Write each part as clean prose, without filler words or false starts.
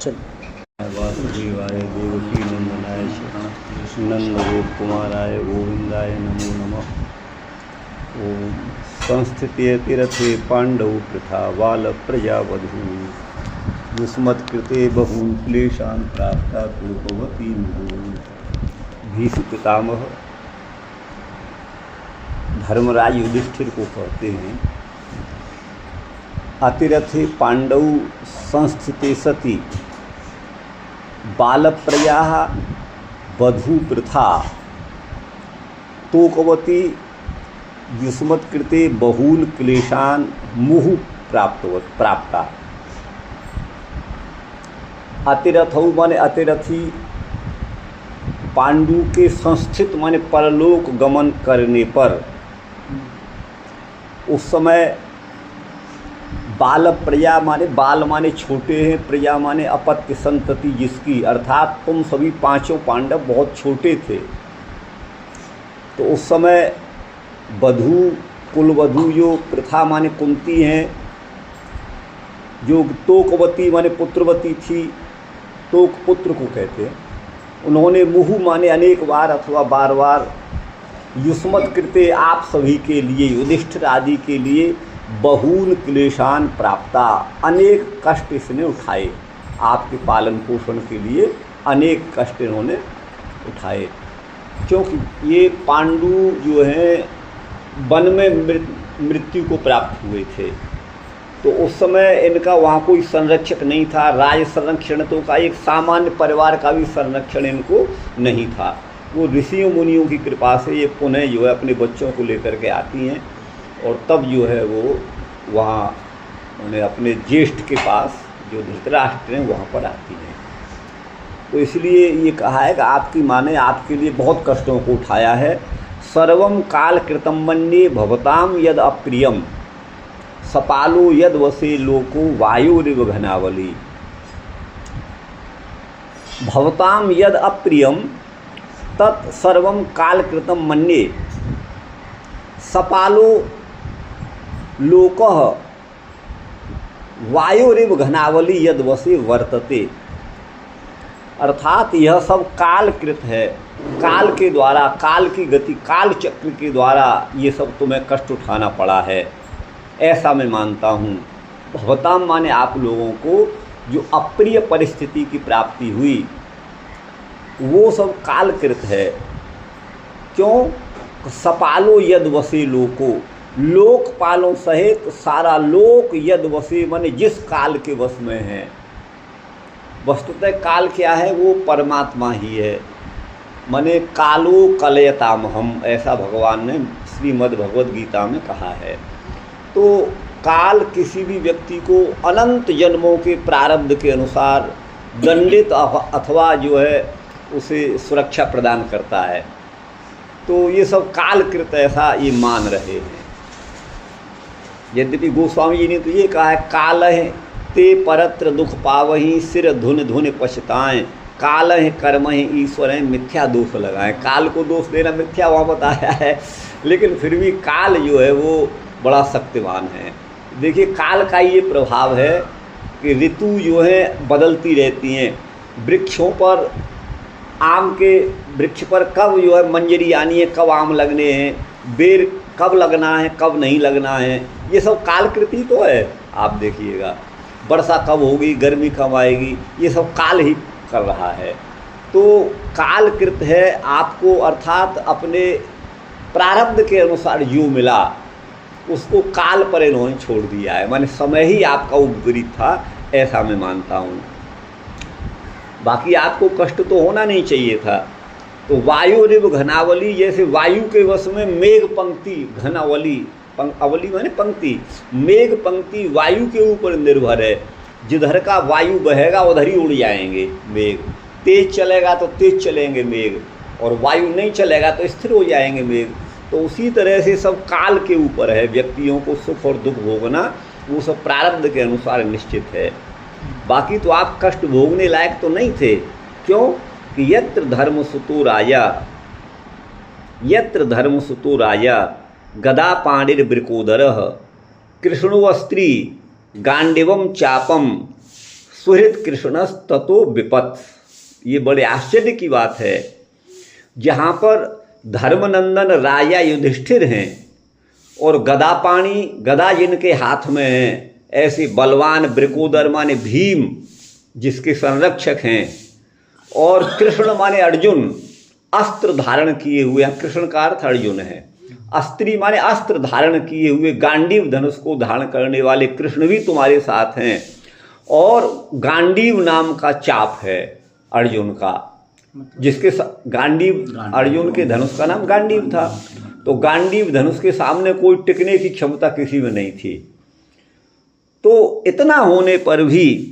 वासुदेवाय देवकी नंदनाय नंद गोप कुमाराय गोविंदाय नमो नमः। ओम संस्थिते तीर्थे पांडव प्रथा बाल प्रजावधू युष्मत् कृते बहून् क्लेशान् प्राप्ता कुरुपवती भीष्म पितामह धर्मराज युधिष्ठिर को कहते हैं, अतिरथे पांडव संस्थिते सती बाल प्रजा वधू प्रथा तोकवती युष्मत् कृते बहून् क्लेशान् मुहुः प्राप्ता। अतिरथौ माने अतिरथी पांडु के संस्थित माने परलोक गमन करने पर उस समय बाल प्रजा माने बाल माने छोटे हैं, प्रजा माने अपत्य संतति जिसकी, अर्थात तुम सभी पांचों पांडव बहुत छोटे थे। तो उस समय वधू कुलवधू जो प्रथा माने कुंती हैं, जो तोकवती माने पुत्रवती थी, तोक पुत्र को कहते हैं, उन्होंने मुहु माने अनेक बार अथवा बार बार युष्मत् कृते आप सभी के लिए, युधिष्ठिर आदि के लिए बहून् क्लेशान् प्राप्ता, अनेक कष्ट इसने उठाए। आपके पालन पोषण के लिए अनेक कष्ट इन्होंने उठाए, क्योंकि ये पांडु जो हैं वन में मृत्यु को प्राप्त हुए थे। तो उस समय इनका वहाँ कोई संरक्षक नहीं था। राज संरक्षण तो का एक सामान्य परिवार का भी संरक्षण इनको नहीं था। वो ऋषियों मुनियों की कृपा से ये पुनः जो है अपने बच्चों को लेकर के आती हैं और तब जो है वो वहाँ उन्हें अपने ज्येष्ठ के पास जो धृतराष्ट्र हैं वहाँ पर आती हैं। तो इसलिए ये कहा है कि आपकी माँ ने आपके लिए बहुत कष्टों को उठाया है। सर्वम काल कृतम मन्ये भवताम यद अप्रियम सपालो यद वसे लोको वायुरिव घनावली। भवताम यद अप्रियम तत् सर्वम काल कृतम मन्ये सपालो लोकः वायुरिव घनावली यद वसे वर्तते। अर्थात यह सब कालकृत है, काल के द्वारा, काल की गति, काल चक्र के द्वारा ये सब तुम्हें कष्ट उठाना पड़ा है, ऐसा मैं मानता हूँ। भवताम माने आप लोगों को जो अप्रिय परिस्थिति की प्राप्ति हुई वो सब कालकृत है। क्यों? सपालो यद वसे लोको, लोकपालों सहित सारा लोक यद वसे माने जिस काल के वश में है। वस्तुतः काल क्या है? वो परमात्मा ही है। माने कालो कलयतामहम, ऐसा भगवान ने श्रीमद् भगवद गीता में कहा है। तो काल किसी भी व्यक्ति को अनंत जन्मों के प्रारब्ध के अनुसार दंडित अथवा जो है उसे सुरक्षा प्रदान करता है। तो ये सब कालकृत ऐसा ये मान रहे हैं। यद्यपि गोस्वामी जी ने तो ये कहा है, काल है ते परत्र दुख पावही सिर धुन धुन पछताएं, काल है कर्म है ईश्वर है मिथ्या दोष लगाएं। काल को दोष देना मिथ्या वहाँ बताया है, लेकिन फिर भी काल जो है वो बड़ा शक्तिमान है। देखिए काल का ये प्रभाव है कि ऋतु जो है बदलती रहती हैं। वृक्षों पर, आम के वृक्ष पर कब जो है मंजरी आनी है, कब आम लगने हैं, बेर कब लगना है, कब नहीं लगना है, ये सब कालकृति तो है। आप देखिएगा वर्षा कब होगी, गर्मी कब आएगी, ये सब काल ही कर रहा है। तो कालकृत है आपको, अर्थात अपने प्रारब्ध के अनुसार जो मिला उसको काल पर इन्होंने छोड़ दिया है। माने समय ही आपका विपरीत था, ऐसा मैं मानता हूँ। बाकी आपको कष्ट तो होना नहीं चाहिए था। तो वायुरिव घनावली, जैसे वायु के वश में मेघ पंक्ति, घनावली अवली माने पंक्ति, मेघ पंक्ति वायु के ऊपर निर्भर है। जिधर का वायु बहेगा उधर ही उड़ जाएंगे मेघ। तेज चलेगा तो तेज चलेंगे मेघ, और वायु नहीं चलेगा तो स्थिर हो जाएंगे मेघ। तो उसी तरह से सब काल के ऊपर है। व्यक्तियों को सुख और दुख भोगना वो सब प्रारब्ध के अनुसार निश्चित है। बाकी तो आप कष्ट भोगने लायक तो नहीं थे। क्यों? कि यत्र धर्मसुतो राजा, यत्र धर्मसुतो राजा गदा पाणिर्वृकोदरः कृष्णोऽस्त्री गांडिवम चापम सुहृद कृष्णस ततो विपत्। ये बड़े आश्चर्य की बात है, जहाँ पर धर्मनंदन राजा युधिष्ठिर हैं और गदापाणी गदा जिनके हाथ में है, ऐसे बलवान वृकोदर माने भीम जिसके संरक्षक हैं, और कृष्ण माने अर्जुन अस्त्र धारण किए हुए, कृष्ण का अर्थ अर्जुन है, अस्त्री माने अस्त्र धारण किए हुए गांडीव धनुष को धारण करने वाले कृष्ण भी तुम्हारे साथ हैं, और गांडीव नाम का चाप है अर्जुन का, जिसके गांडीव अर्जुन के धनुष का नाम गांडीव था। तो गांडीव धनुष के सामने कोई टिकने की क्षमता किसी में नहीं थी। तो इतना होने पर भी,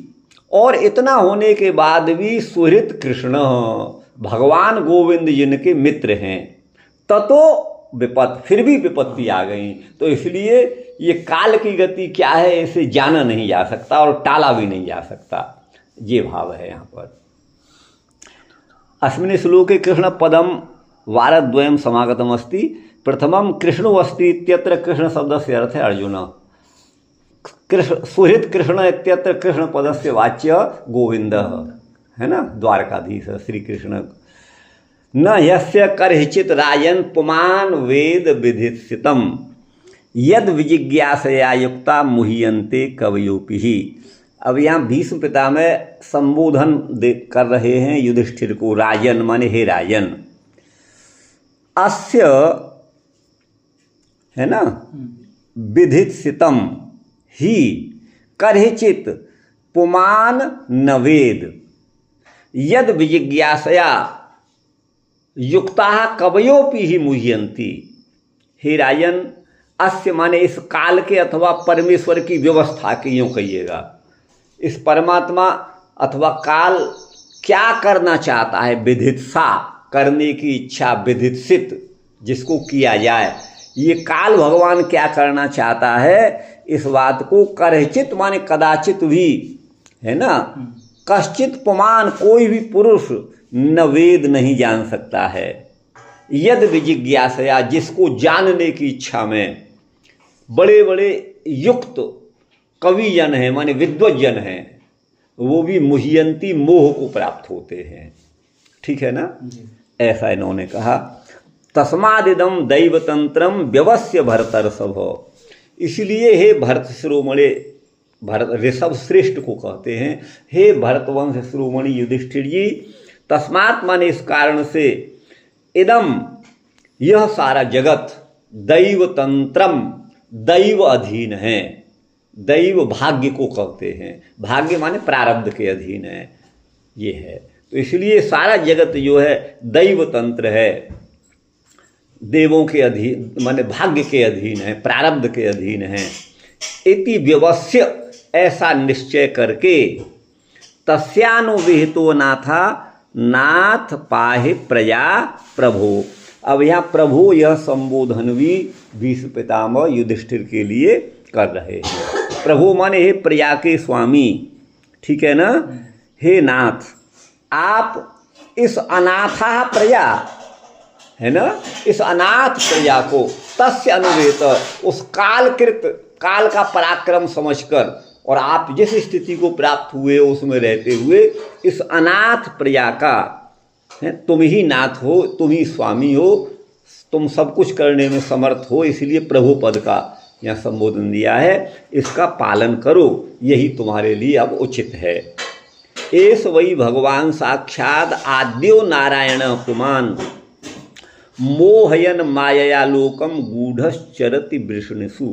और इतना होने के बाद भी सुहृद कृष्ण भगवान गोविंद जिनके मित्र हैं, ततो विपत, फिर भी विपत्ति आ गई। तो इसलिए ये काल की गति क्या है, इसे जाना नहीं जा सकता और टाला भी नहीं जा सकता। ये भाव है यहाँ पर। अस्मिन् श्लोके कृष्ण पदम वारद्वयम समागतम अस्ति। प्रथमम कृष्णो अस्ति इत्यत्र कृष्ण शब्दस्य अर्थ है अर्जुन। कृष्ण सुहृद कृष्ण इत्यत्र कृष्ण पदस्य वाच्य गोविंद है ना, द्वारकाधीश श्री कृष्ण। न यस्य करहिचित राजन पुमान वेद विधिसितम यद विजिज्ञासया युक्ता मुह्यन्ते कवयोपि ही। अब यहाँ भीष्म पितामह संबोधन कर रहे हैं युधिष्ठिर को, राजन माने हे राजन। अस्य है ना विधिसितम ही करहिचित पुमान न वेद यद विजिज्ञासया युक्ता कवयोपि ही मुह्यन्ति। हे राजन, अस्य माने इस काल के अथवा परमेश्वर की व्यवस्था के, यूँ कहिएगा इस परमात्मा अथवा काल क्या करना चाहता है, विधित्सा करने की इच्छा, विधित्सित जिसको किया जाए, ये काल भगवान क्या करना चाहता है, इस बात को करहिचित माने कदाचित भी है ना, कश्चित पुमान कोई भी पुरुष न वेद नहीं जान सकता है, यद विजिज्ञासया जिसको जानने की इच्छा में बड़े बड़े युक्त कविजन हैं माने विद्वज्जन हैं, वो भी मुह्यंती मोह को प्राप्त होते हैं। ठीक है ना, ऐसा इन्होंने कहा। तस्मादिदम दैवतंत्रम व्यवस्य भरतर्षभ। इसलिए हे भरत शिरोमणि, भरत ऋषभ श्रेष्ठ को कहते हैं, हे भरतवंश शिरोमणि युधिष्ठिर जी, तस्मात् माने इस कारण से, इदम यह सारा जगत दैवतंत्रम दैव अधीन है। दैव भाग्य को कहते हैं, भाग्य माने प्रारब्ध के अधीन है, ये है। तो इसलिए सारा जगत जो है दैव तंत्र है, देवों के अधीन माने भाग्य के अधीन है, प्रारब्ध के अधीन है। इति व्यवस्य, ऐसा निश्चय करके, तस्यानुविहितो नाथा नाथ पाहि प्रजा प्रभो। अब यहाँ प्रभु यह संबोधन भी भीष्म पितामह युधिष्ठिर के लिए कर रहे हैं। प्रभु माने हे प्रजा के स्वामी, ठीक है ना, हे नाथ, आप इस अनाथा प्रजा है ना, इस अनाथ प्रजा को तस्य अनुवेत, उस कालकृत काल का पराक्रम समझकर, और आप जिस स्थिति को प्राप्त हुए उसमें रहते हुए इस अनाथ प्रजा का है, तुम ही नाथ हो, तुम ही स्वामी हो, तुम सब कुछ करने में समर्थ हो, इसलिए प्रभु पद का यहाँ संबोधन दिया है। इसका पालन करो, यही तुम्हारे लिए अब उचित है। एस वही भगवान साक्षात आद्यो नारायण पुमान मोहयन मायया लोकम गूढ़श्चरति वृषणसु।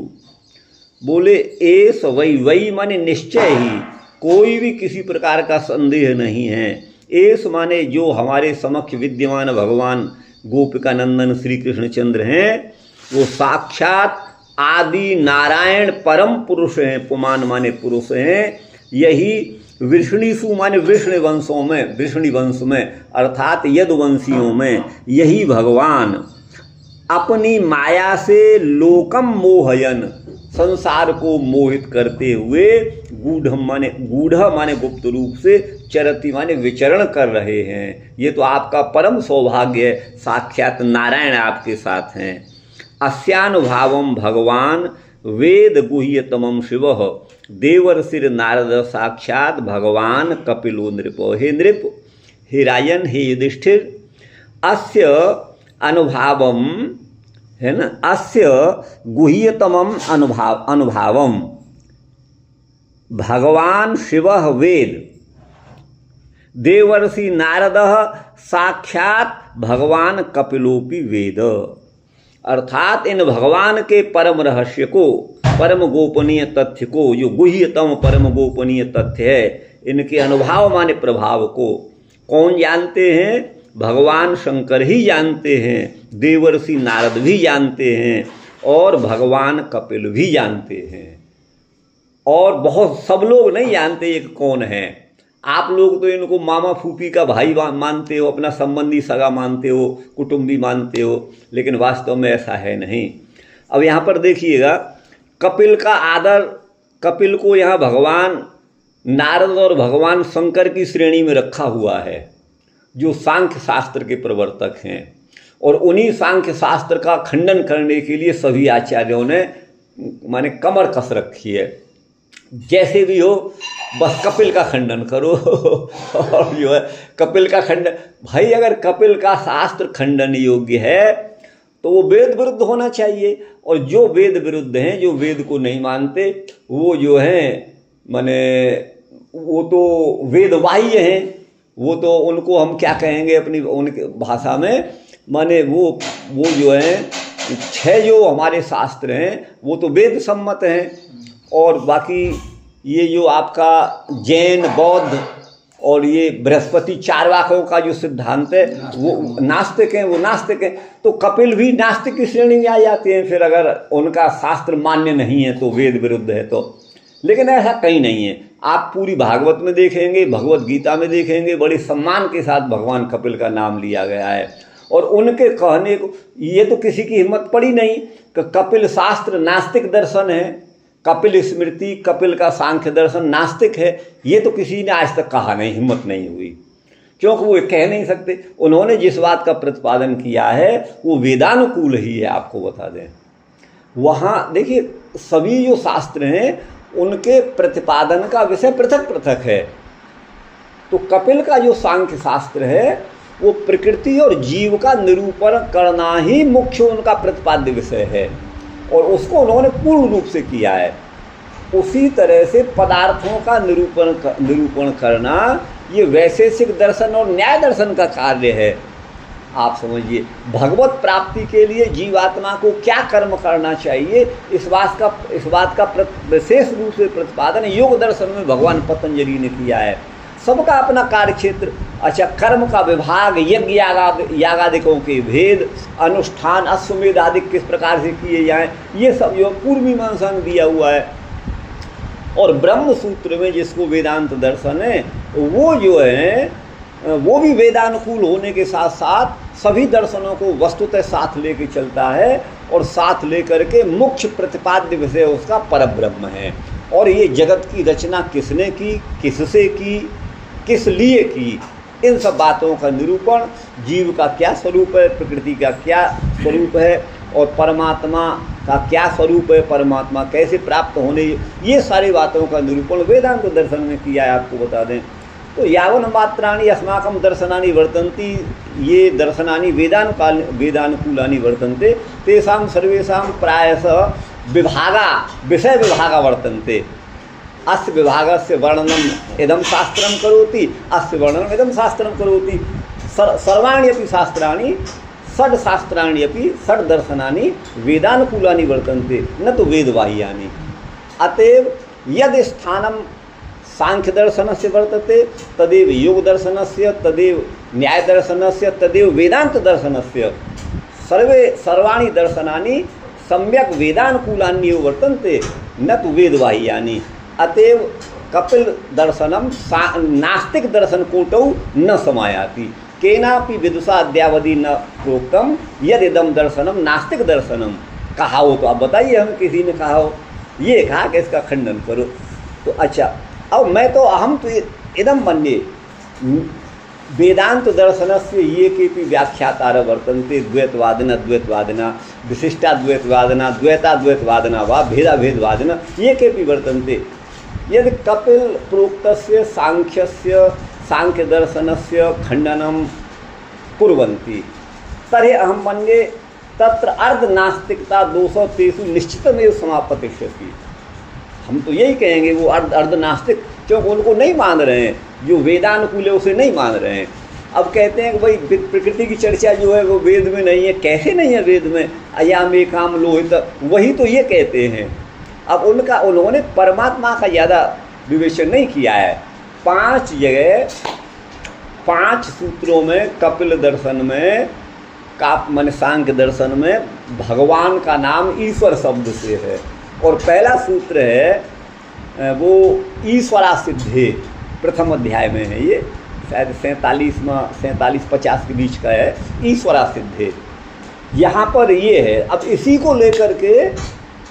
बोले एस वही माने निश्चय ही, कोई भी किसी प्रकार का संदेह नहीं है। एस माने जो हमारे समक्ष विद्यमान भगवान गोपिकानंदन श्री कृष्णचंद्र हैं, वो साक्षात आदि नारायण परम पुरुष हैं। पुमान माने पुरुष हैं। यही वृषणीसु माने वृष्ण वंशों में, वृष्णि वंश में अर्थात यदुवंशियों में यही भगवान अपनी माया से लोकम मोहयन, संसार को मोहित करते हुए, गूढ़ माने गुप्त रूप से, चरति माने विचरण कर रहे हैं। ये तो आपका परम सौभाग्य है, साक्षात नारायण आपके साथ हैं। अस्यानुभावम भगवान वेद गुह्यतमं शिवः देवर्षिर नारद साक्षात भगवान कपिलो नृप। हे नृप, हे राजन, हे युधिष्ठिर, अस्य अनुभावम है ना, अस्य गुह्यतमम अनुभावम भगवान शिवः वेद देवर्षि नारदः साक्षात भगवान कपिलोपि वेद। अर्थात इन भगवान के परम रहस्य को, परम गोपनीय तथ्य को, जो गुह्यतम परम गोपनीय तथ्य है, इनके अनुभाव माने प्रभाव को कौन जानते हैं? भगवान शंकर ही जानते हैं, देवर्षि नारद भी जानते हैं और भगवान कपिल भी जानते हैं। और बहुत सब लोग नहीं जानते ये कौन है। आप लोग तो इनको मामा फूफी का भाई मानते हो, अपना संबंधी सगा मानते हो, कुटुंबी मानते हो, लेकिन वास्तव में ऐसा है नहीं। अब यहाँ पर देखिएगा, कपिल का आदर, कपिल को यहाँ भगवान नारद और भगवान शंकर की श्रेणी में रखा हुआ है, जो सांख्य शास्त्र के प्रवर्तक हैं। और उन्हीं सांख्य शास्त्र का खंडन करने के लिए सभी आचार्यों ने माने कमर कस रखी है। जैसे भी हो बस कपिल का खंडन करो और जो है कपिल का खंडन, भाई अगर कपिल का शास्त्र खंडन योग्य है तो वो वेद विरुद्ध होना चाहिए। और जो वेद विरुद्ध हैं, जो वेद को नहीं मानते, वो जो हैं माने वो तो वेदबाह्य हैं, वो तो उनको हम क्या कहेंगे अपनी उनके भाषा में, माने वो जो हैं 6 जो हमारे शास्त्र हैं वो तो वेद सम्मत हैं। और बाकी ये जो आपका जैन, बौद्ध और ये बृहस्पति चारवाकों का जो सिद्धांत है वो नास्तिक हैं, वो नास्तिक हैं। तो कपिल भी नास्तिक की श्रेणी में आ जाते हैं फिर, अगर उनका शास्त्र मान्य नहीं है तो, वेद विरुद्ध है तो। लेकिन ऐसा कहीं नहीं है। आप पूरी भागवत में देखेंगे, भगवत गीता में देखेंगे, बड़े सम्मान के साथ भगवान कपिल का नाम लिया गया है। और उनके कहने को ये तो किसी की हिम्मत पड़ी नहीं कि कपिल शास्त्र नास्तिक दर्शन है, कपिल स्मृति, कपिल का सांख्य दर्शन नास्तिक है, ये तो किसी ने आज तक कहा नहीं, हिम्मत नहीं हुई, क्योंकि वो कह नहीं सकते। उन्होंने जिस बात का प्रतिपादन किया है वो वेदानुकूल ही है। आपको बता दें, वहाँ देखिए सभी जो शास्त्र हैं उनके प्रतिपादन का विषय पृथक पृथक है। तो कपिल का जो सांख्य शास्त्र है वो प्रकृति और जीव का निरूपण करना ही मुख्य उनका प्रतिपाद्य विषय है, और उसको उन्होंने पूर्ण रूप से किया है। उसी तरह से पदार्थों का निरूपण करना ये वैशेषिक दर्शन और न्याय दर्शन का कार्य है। आप समझिए, भगवत प्राप्ति के लिए जीवात्मा को क्या कर्म करना चाहिए, इस बात का विशेष रूप से प्रतिपादन योग दर्शन में भगवान पतंजलि ने किया है। सबका अपना कार्य क्षेत्र। अच्छा, कर्म का विभाग, यज्ञ यागादिकों के भेद, अनुष्ठान, अश्वमेध आदि किस प्रकार से किए जाएं, ये सब जो पूर्व मीमांसा में दिया हुआ है। और ब्रह्म सूत्र में जिसको वेदांत दर्शन है वो जो है वो भी वेदानुकूल होने के साथ साथ सभी दर्शनों को वस्तुतः साथ लेके चलता है, और साथ लेकर के मुख्य प्रतिपाद्य विषय उसका परब्रह्म है। और ये जगत की रचना किसने की, किससे की, किस लिए की, इन सब बातों का निरूपण, जीव का क्या स्वरूप है, प्रकृति का क्या स्वरूप है, और परमात्मा का क्या स्वरूप है, परमात्मा कैसे प्राप्त होने, ये सारी बातों का निरूपण वेदांत दर्शन में किया है। आपको बता दें तो यावन मात्राणि अस्माकं दर्शनानि वर्तन्ति, ये दर्शनानि वेदानुकूलानि वर्तन्ते, तेषां सर्वेषां प्रायशः विषय विभागा वर्तन्ते। अस्य विभागस्य वर्णनम इदं शास्त्रं करोति, अस्य वर्णनम इदं शास्त्रं करोति। सर्वाणि अपि शास्त्राणि, षड् शास्त्राणि अपि, षड् दर्शनानि वेदानुकूलानि वर्तन्ते, न तो वेदबाह्यानि। अतएव यद् स्थानं सांख्य दर्शनस्य वर्तते तदेव योग दर्शनस्य, तदेव न्याय दर्शनस्य, तदेव वेदांत दर्शनस्य। सर्वाणि दर्शनानि सम्यक वेदानुकूलानि वर्तन्ते, न तो वेदबाह्यानि। अतएव कपिल दर्शनम नास्तिक दर्शन कोटौ न समायाति, केनापि विदुषा अद्यावधि न प्रोक्तम यदिदम दर्शनम नास्तिक दर्शनम। कहा हो तो आप बताइए, हम किसी ने कहा हो, ये कहा कि इसका खंडन करो। तो अच्छा, अब हम तो इदम मन्ये, वेदांत दर्शनस्य ये केपि व्याख्यातारः वर्तन्ते द्वैतवादिनः द्वैतवादिनः विशिष्टाद्वैतवादिनः द्वैताद्वैतवादिनः वा भेदाभेदवादिनः ये केपि वर्तन्ते यदि कपिल प्रोक्तस्य सांख्यस्य सांख्यदर्शनस्य खण्डनं कुर्वन्ति तर्हि अहं मन्ये तत्र अर्धनास्तिकता दोषः तेषु निश्चितमेव समापतिष्यति। हम तो यही कहेंगे वो अर्धनास्तिक, क्योंकि उनको नहीं मान रहे हैं, जो वेदानुकूल है उसे नहीं मान रहे हैं। अब कहते हैं कि भाई प्रकृति की चर्चा जो है वो वेद में नहीं है। कैसे नहीं है वेद में? अयाम एकाम लोहित, वही तो ये कहते हैं। अब उन्होंने परमात्मा का ज़्यादा विवेचन नहीं किया है। 5 जगह 5 सूत्रों में कपिल दर्शन में माने सांख्य दर्शन में भगवान का नाम ईश्वर शब्द से है। और पहला सूत्र है वो ईश्वरा सिद्धे, प्रथम अध्याय में है, ये शायद 47-50 के बीच का है, ईश्वरा सिद्धे। यहाँ पर ये है। अब इसी को लेकर के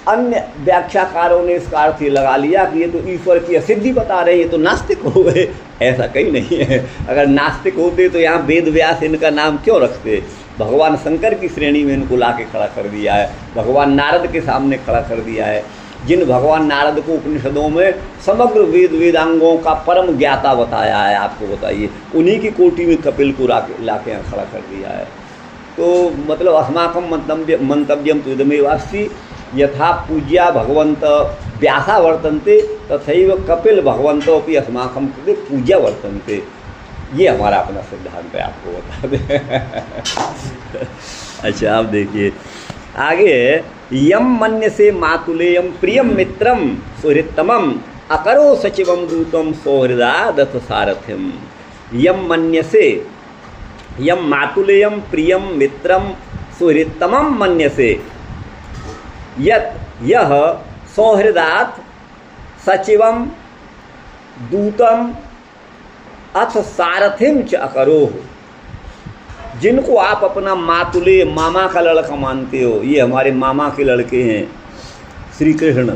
अन्य व्याख्याकारों ने इसका अर्थ ये लगा लिया कि ये तो ईश्वर की असिद्धि बता रहे हैं, ये तो नास्तिक हो गए। ऐसा कहीं नहीं है। अगर नास्तिक होते तो यहाँ वेद व्यास इनका नाम क्यों रखते? भगवान शंकर की श्रेणी में इनको ला के खड़ा कर दिया है, भगवान नारद के सामने खड़ा कर दिया है। जिन भगवान नारद को उपनिषदों में समग्र वेदांगों का परम ज्ञाता बताया है, आपको बताइए, उन्हीं की कोटि में कपिल को ला के यहाँ खड़ा कर दिया है। तो मतलब अस्माकं मंतव्यम तो इदमेवास्ति यथा पूज्या भगवंत व्यासा वर्तन्ते तथैव कपिल भगवन्तोपि अस्माकं कृते पूज्या वर्तन्ते। ये हमारा अपना सिद्धांत है, आपको बता दें। अच्छा, आप देखिए आगे, यम मन्य से मातुलेयम प्रियम मित्रम सुहृत्तमम अकरो सचिवम दूतम सौहृदा दत्त सारथिम। यम मन्य से, यम मातुलेयम प्रियम मित्रम सुहृत्तमम मन्य से, यत यह सौहृदात् सचिवम दूतम अथ सारथिम च अकरोह। जिनको आप अपना मातुले, मामा का लड़का मानते हो, ये हमारे मामा के लड़के हैं श्री कृष्ण,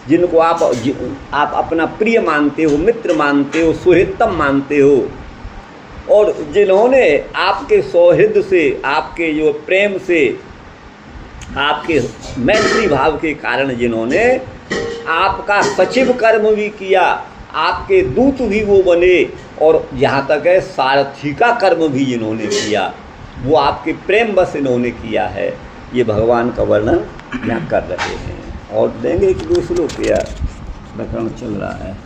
जिनको आप अपना प्रिय मानते हो, मित्र मानते हो, सुहृत्तम मानते हो, और जिन्होंने आपके सौहृद से, आपके जो प्रेम से, आपके मैत्री भाव के कारण जिन्होंने आपका सचिव कर्म भी किया, आपके दूत भी वो बने, और जहाँ तक है सारथी का कर्म भी जिन्होंने किया, वो आपके प्रेम बस इन्होंने किया है। ये भगवान का वर्णन यहाँ कर रहे हैं। और देंगे एक दो श्लोक, या प्रकरण चल रहा है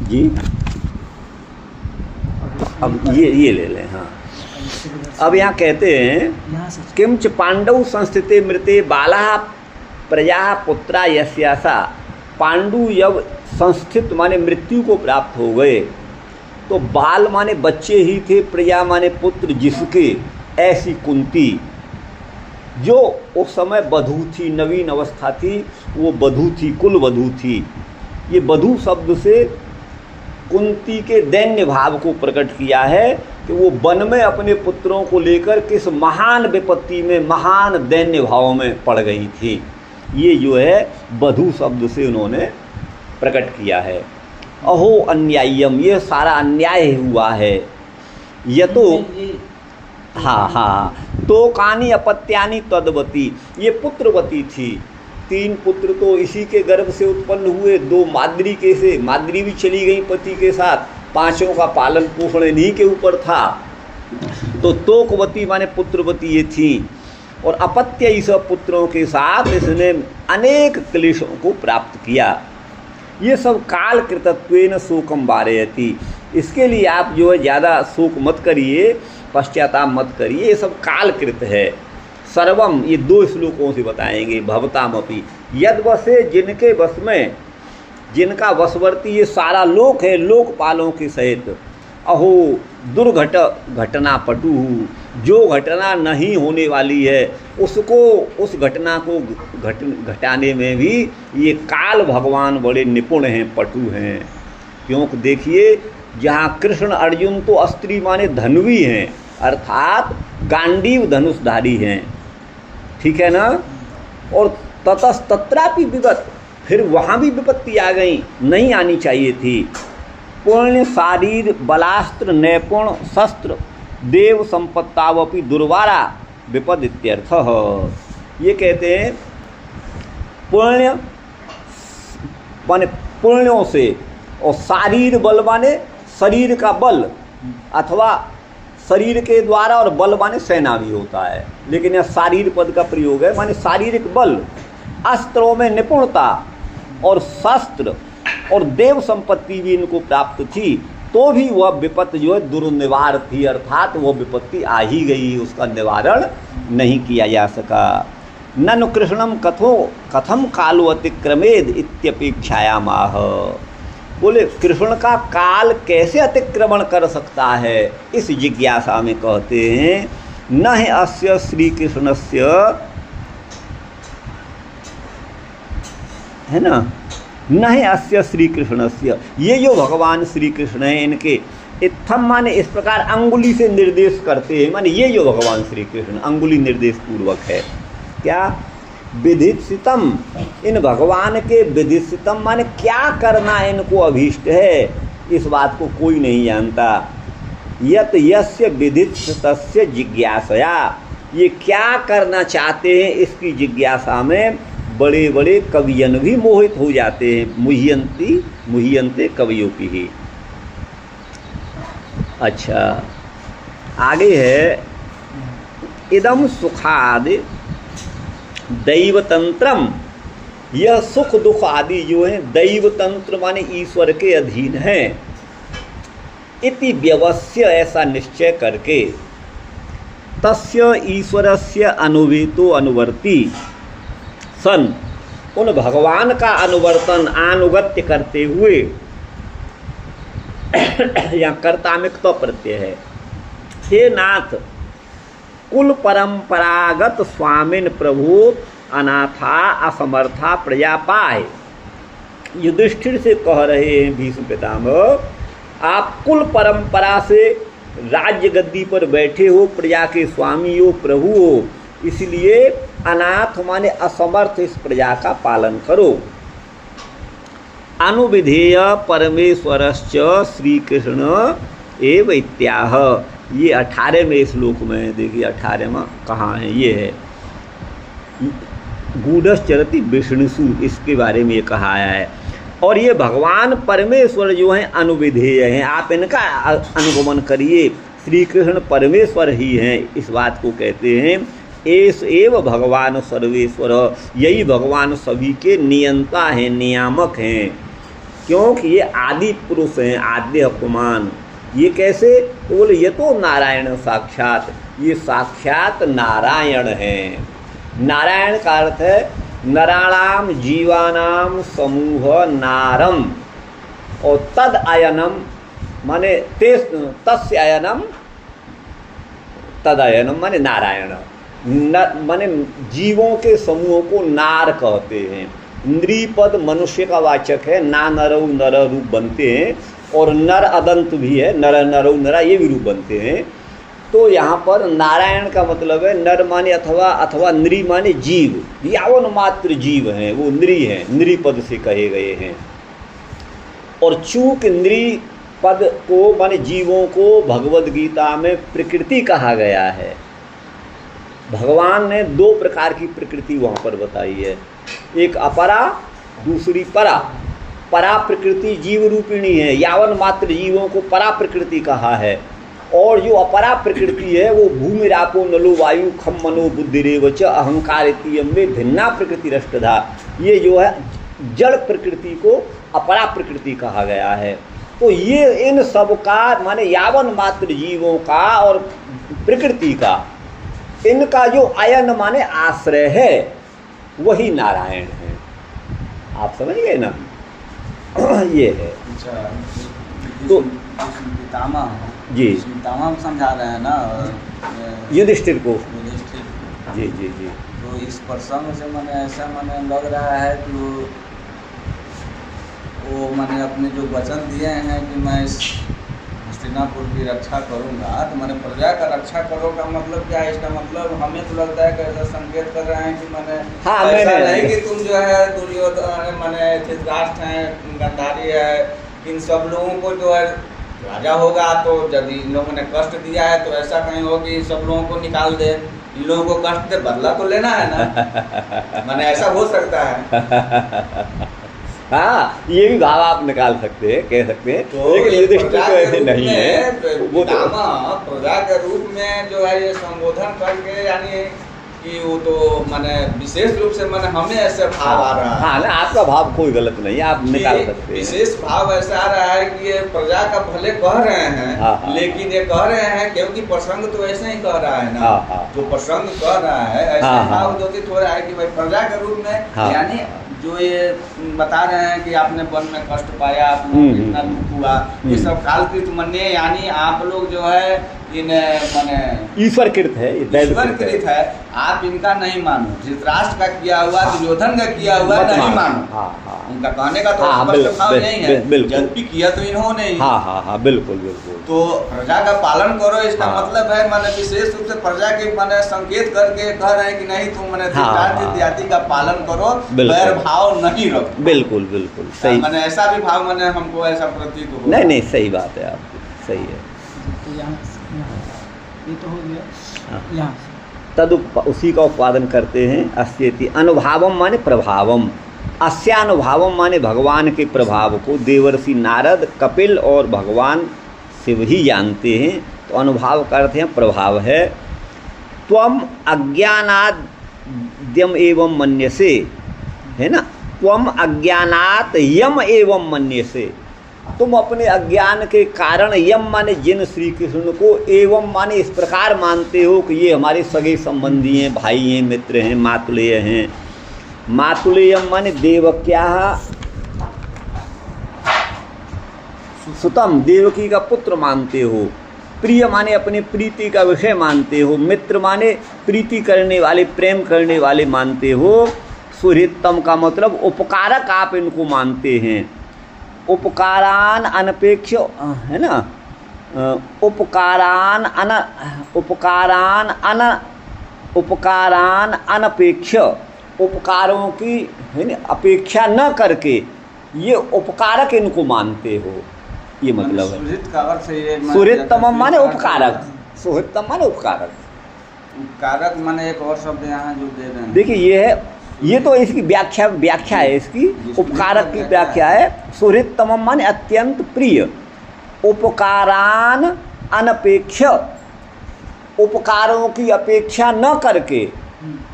जी। अब ये ले लें। हाँ, अब यहाँ कहते हैं किंच पांडव संस्थिते मृते बाला प्रजा पुत्रा यस्यासा। पांडु जब संस्थित माने मृत्यु को प्राप्त हो गए, तो बाल माने बच्चे ही थे, प्रजा माने पुत्र जिसके, ऐसी कुंती जो उस समय बधू थी, नवीन अवस्था थी, वो बधू थी, कुल बधू थी। ये बधू शब्द से कुंती के दैन्य भाव को प्रकट किया है कि वो वन में अपने पुत्रों को लेकर किस महान विपत्ति में, महान दैन्य भाव में पड़ गई थी। ये जो है बधू शब्द से उन्होंने प्रकट किया है। अहो अन्याय्यम, ये सारा अन्याय हुआ है। ये तो हाँ, तो कानी अपत्यानी तद्वती, ये पुत्रवती थी। 3 पुत्र तो इसी के गर्भ से उत्पन्न हुए, 2 माद्री के से, माद्री भी चली गई पति के साथ, 5 का पालन पोषण इन्हीं के ऊपर था। तो तोकवती माने पुत्रवती ये थी, और अपत्य इस पुत्रों के साथ इसने अनेक क्लेशों को प्राप्त किया। ये सब काल कृतत्वेन शोकम वारयति। इसके लिए आप जो है ज़्यादा शोक मत करिए, पश्चाताप मत करिए, ये सब कालकृत है। सर्वम, ये 2 श्लोकों से बताएंगे। भवतामपि यद वसे, जिनके वश में, जिनका वशवर्ती ये सारा लोक है, लोकपालों के सहित। अहो घटना पटु, जो घटना नहीं होने वाली है उसको, उस घटना को घटाने में भी ये काल भगवान बड़े निपुण हैं, पटु हैं। क्योंकि देखिए, जहाँ कृष्ण अर्जुन तो अस्त्री माने धनुवी हैं, अर्थात गांडीव धनुषधारी हैं, ठीक है ना। और ततस्तत्रापि विपत्, फिर वहाँ भी विपत्ति आ गई, नहीं आनी चाहिए थी। पुण्य शारीर बलास्त्र नैपुण शस्त्र देव संपत्तावपि दुर्वारा विपद इत्यर्थ। ये कहते हैं पुण्य माने पुण्यों से, और शारीर बल माने शरीर का बल अथवा शरीर के द्वारा, और बल माने सेना भी होता है, लेकिन यह शारीर पद का प्रयोग है, माने शारीरिक बल, अस्त्रों में निपुणता और शस्त्र और देव संपत्ति भी इनको प्राप्त थी, तो भी वह विपत्ति जो है दुर्निवार थी, अर्थात वह विपत्ति आ ही गई, उसका निवारण नहीं किया जा सका। ननु कृष्णम कथम कालो अतिक्रमेद इत्यपेक्षायामाह। बोले कृष्ण का काल कैसे अतिक्रमण कर सकता है, इस जिज्ञासा में कहते हैं न है अस्य श्री कृष्णस्य, है ना, न है अस्य श्री कृष्णस्य, ये जो भगवान श्री कृष्ण है इनके इत्थम माने इस प्रकार अंगुली से निर्देश करते हैं, माने ये जो भगवान श्री कृष्ण अंगुली निर्देश पूर्वक है, क्या विधिसितम, इन भगवान के विधिसितम माने क्या करना इनको अभीष्ट है, इस बात को कोई नहीं जानता। यत यस्य विधितस्य जिज्ञासया, ये क्या करना चाहते हैं इसकी जिज्ञासा में बड़े बड़े कवियन भी मोहित हो जाते हैं। मुह्यंते कवियों की ही। अच्छा आगे है इदम सुखाद दैवतंत्रम, यह सुख दुख आदि जो है दैवतंत्र माने ईश्वर के अधीन है, इति व्यवस्य ऐसा निश्चय करके, तस्य ईश्वरस्य अनुवेतो अनुवर्ती सन, उन भगवान का अनुवर्तन अनुगत्य करते हुए, यहाँ कर्तामिक तो प्रत्यय है, हे नाथ कुल परंपरागत स्वामिन प्रभु अनाथा असमर्था प्रजा पाए। युधिष्ठिर से कह रहे हैं भीष्म पितामह, आप कुल परंपरा से राज्य गद्दी पर बैठे हो, प्रजा के स्वामी हो, प्रभु हो, इसलिए अनाथ माने असमर्थ इस प्रजा का पालन करो। अनुविधेय परमेश्वरश्च श्री कृष्ण एव इत्याह, ये 18वें श्लोक में देखिए, 18वां कहाँ है, ये है गूढ़श्चरति विष्णुसु, इसके बारे में ये कहा है। और ये भगवान परमेश्वर जो हैं अनुविधेय हैं, आप इनका अनुगमन करिए, श्री कृष्ण परमेश्वर ही हैं, इस बात को कहते हैं। एस एव भगवान सर्वेश्वर, यही भगवान सभी के नियंता हैं, नियामक हैं, क्योंकि ये आदि पुरुष हैं, आद्य अपमान। ये कैसे, तो बोले ये तो नारायण साक्षात, ये साक्षात नारायण हैं। नारायण का अर्थ है नराणाम जीवानाम समूह नारम, और तद अयनम माने तस्य अयनम, तद अयनम माने नारायण, माने जीवों के समूह को नार कहते हैं। नृपद मनुष्य का वाचक है, ना नरौ नर रूप बनते हैं, और नर अदंत भी है, नर नरौ नरा ये भी रूप बनते हैं। तो यहाँ पर नारायण का मतलब है नर माने अथवा नृ माने जीव, यावन मात्र जीव हैं, वो नृ हैं, नृपद से कहे गए हैं। और चूंकि नृ पद को माने जीवों को भगवद गीता में प्रकृति कहा गया है। भगवान ने 2 प्रकार की प्रकृति वहाँ पर बताई है, एक अपरा, दूसरी परा। परा प्रकृति जीव रूपिणी है, यावन मात्र जीवों को परा प्रकृति कहा है। और जो अपरा प्रकृति है वो भूमि रापो नलो वायु खम मनो बुद्धिरेवच अहंकार में भिन्ना प्रकृति रष्टधा, ये जो है जड़ प्रकृति को अपरा प्रकृति कहा गया है। तो ये इन सब का माने यावन मात्र जीवों का और प्रकृति का, इनका जो अयन माने आश्रय है, वही नारायण है। आप समझ गए ना? ये है। तो जी समझा रहे हैं ना युधिष्ठिर को। युधिष्ठिर जी जी जी। तो इस प्रसंग से मैंने ऐसा लग रहा है कि वो मैंने अपने जो वचन दिए हैं कि मैं इस हस्तिनापुर की रक्षा करूंगा, तो मैंने प्रजा का रक्षा करो का मतलब क्या है? इसका मतलब हमें तो लगता है कि ऐसा संकेत कर रहे हैं कि मैंने ऐसा नहीं कि तुम जो है दुर्योधन मैंने धृतराष्ट्र हैं, गांधारी है, इन सब लोगों को जो है राजा होगा तो यदि इन लोगों ने कष्ट दिया है तो ऐसा कहीं हो कि इन सब लोगों को निकाल दे, इन लोगों को कष्ट दे, बदला तो लेना है ना। माने ऐसा हो सकता है। हाँ, ये भी भाव आप निकाल सकते हैं, कह सकते हैं, तो लेकिन युधिष्ठिर तो ऐसे नहीं है। वो तो प्रजा के रूप में जो है ये संबोधन करके, यानी कि वो तो माने विशेष रूप से माने हमें ऐसे भाव आ रहा है। हाँ ना, आपका भाव कोई गलत नहीं है, आप निकाल सकते हैं। विशेष भाव ऐसा आ रहा है कि ये प्रजा का भले कह रहे हैं, हाँ। लेकिन ये कह रहे हैं क्योंकि प्रसंग तो ऐसे ही कह रहा है ना। हाँ। जो प्रसंग कह रहा है ऐसा भाव उद्योगित हो रहा है कि भाई प्रजा के रूप में, यानी जो ये बता रहे हैं कि आपने वन में कष्ट पाया, आप लोग कितना दुख हुआ, ये सब कालकृत मन्य, यानी आप लोग जो है इन माने ईश्वरकृत है, ईश्वरकृत है, आप इनका नहीं मानो। धृतराष्ट्र का किया हुआ, दुर्योधन का किया हुआ नहीं मानो। उनका कहने का तो स्पष्ट भाव नहीं है, यद्यपि किया तो इन्होंने ही। हाँ, बिल्कुल बिल्कुल। तो प्रजा का पालन करो, इसका मतलब है माने विशेष रूप से प्रजा के माने संकेत करके कह रहे हैं कि नहीं तुम माने धृतराष्ट्र इत्यादि का पालन करो, वैर भाव नहीं रखो। बिल्कुल बिल्कुल सही। माने ऐसा भी भाव माने हमको ऐसा प्रतीत हो। नहीं, सही बात है आपकी, सही है। ये तो हो गया यहाँ तद उसी का उत्पादन करते हैं। अस्येति अनुभावम माने प्रभावम, अस्यानुभावम माने भगवान के प्रभाव को देवर्षि नारद, कपिल और भगवान शिव ही जानते हैं। तो अनुभाव का अर्थ है प्रभाव है। त्वम अज्ञानाद्यम एवं मन्यसे, है ना, त्वम अज्ञानात यम एवं मन्यसे, तुम अपने अज्ञान के कारण यम माने जिन श्री कृष्ण को, एवं माने इस प्रकार मानते हो कि ये हमारे सगे संबंधी हैं, भाई हैं, मित्र हैं, मातुलेय हैं। मातुलेयम माने देवक्या सुतम, देवकी का पुत्र मानते हो। प्रिय माने अपने प्रीति का विषय मानते हो। मित्र माने प्रीति करने वाले, प्रेम करने वाले मानते हो। सुहृतम का मतलब उपकारक आप इनको मानते हैं। उपकारान अनपेक्ष, है ना, उपकारान अनपेक्ष, उपकारों की है ना अपेक्षा न करके ये उपकारक इनको मानते हो, ये मतलब है। सुहृतम माने उपकारक, सुहृतम माने उपकारक। उपकारक माने एक और शब्द यहाँ जो दे रहे हैं, देखिए ये है, ये तो इसकी व्याख्या है इसकी। उपकारक की व्याख्या है सुहृतम माने अत्यंत प्रिय। उपकारान अनपेक्ष, उपकारों की अपेक्षा न करके,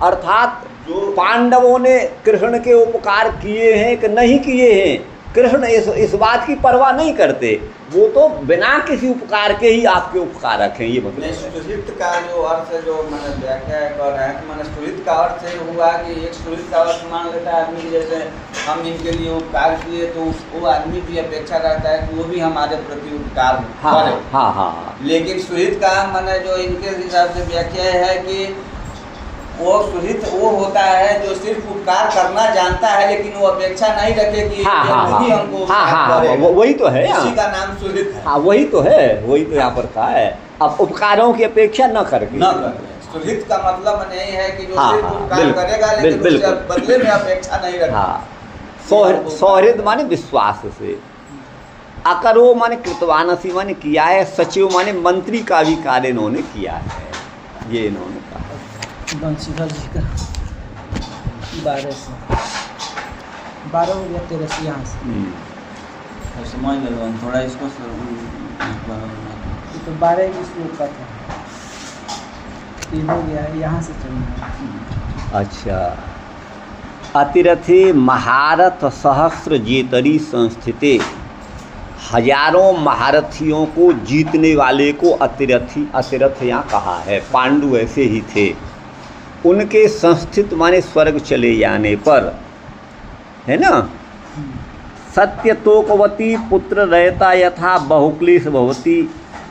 अर्थात जो पांडवों ने कृष्ण के उपकार किए हैं कि नहीं किए हैं, कृष्ण इस बात की परवाह नहीं करते। वो तो बिना किसी उपकार के ही आपके उपकारक हैं, ये मतलब। सुहृत का जो अर्थ है, जो मैंने व्याख्या कर रहे हैं कि मैंने सुहृत का अर्थ से हुआ कि एक सुहृत का अर्थ मान लेता है आदमी, जैसे हम इनके लिए उपकार किए तो वो आदमी की अपेक्षा रहता है कि वो भी हमारे प्रति उपकार करे। हाँ। लेकिन सुहृत का मैंने जो इनके हिसाब से व्याख्या है कि वो सुहृत वो होता है जो सिर्फ उपकार करना जानता है, लेकिन वो अपेक्षा नहीं रखे कि भी हमको वही तो है, इसी का नाम सुहृत है। हाँ, वही तो है, वही तो यहाँ पर था है। अब उपकारों की अपेक्षा न करके, सुहृत का मतलब नहीं है कि जो सिर्फ उपकार करेगा लेकिन उसके बदले में अपेक्षा नहीं रखेगा। सौहृद माने विश्वास से। अकरो माने कृतवानसी माने किया है। सचिव माने मंत्री का भी कार्य इन्होंने किया है, ये इन्होंने कहा। बंशीधर जी का 12 से 12 हो गया, 13 से यहाँ से समझ गए थोड़ा इसको। तो 12 की श्लोक का था, 3 हो गया है, यहाँ से चलना। अच्छा। अतिरथे महारथ सहस्र जेतरी संस्थिते, हजारों महारथियों को जीतने वाले को अतिरथ यहाँ कहा है। पांडु ऐसे ही थे। उनके संस्थित माने स्वर्ग चले जाने पर, है ना, सत्य तोकवती पुत्र रहता यथा बहुक्लेश भवती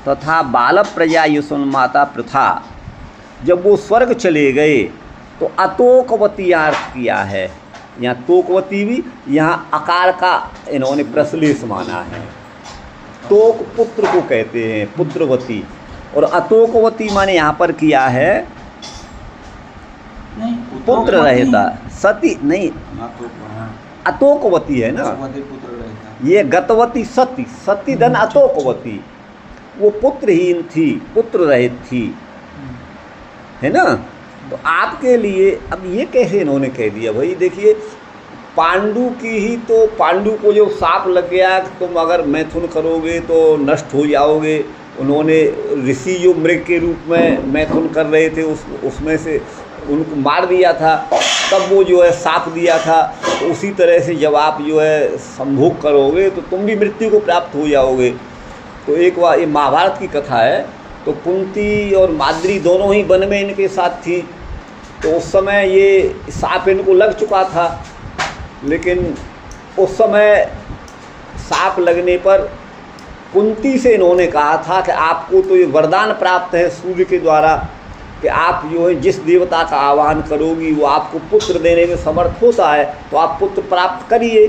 तथा बाल प्रजा युष्माता प्रथा। जब वो स्वर्ग चले गए तो अतोकवती अर्थ किया है। यहाँ तोकवती भी यहाँ आकार का इन्होंने प्रश्लेष माना है। तोक पुत्र को कहते हैं, पुत्रवती, और अतोकवती माने यहाँ पर किया है पुत्र रहता, सती नहीं, अतोकवती है ना, पुत्र रहता। ये गतवती सती, सती धन अतोकवती, वो पुत्रहीन थी, पुत्र रहित थी, है ना। तो आपके लिए अब ये कैसे इन्होंने कह दिया भाई? देखिए पांडु की ही तो, पांडु को जो साप लग गया कि तुम अगर मैथुन करोगे तो नष्ट हो जाओगे, उन्होंने ऋषि जो मृग के रूप में मैथुन कर रहे थे उसमें से उनको मार दिया था, तब वो जो है साप दिया था। तो उसी तरह से जब आप जो है संभोग करोगे तो तुम भी मृत्यु को प्राप्त हो जाओगे। तो एक बार ये महाभारत की कथा है। तो कुंती और माद्री दोनों ही वन में इनके साथ थी। तो उस समय ये साप इनको लग चुका था, लेकिन उस समय साप लगने पर कुंती से इन्होंने कहा था कि आपको तो ये वरदान प्राप्त है सूर्य के द्वारा कि आप जो है जिस देवता का आह्वान करोगी वो आपको पुत्र देने में समर्थ होता है, तो आप पुत्र प्राप्त करिए।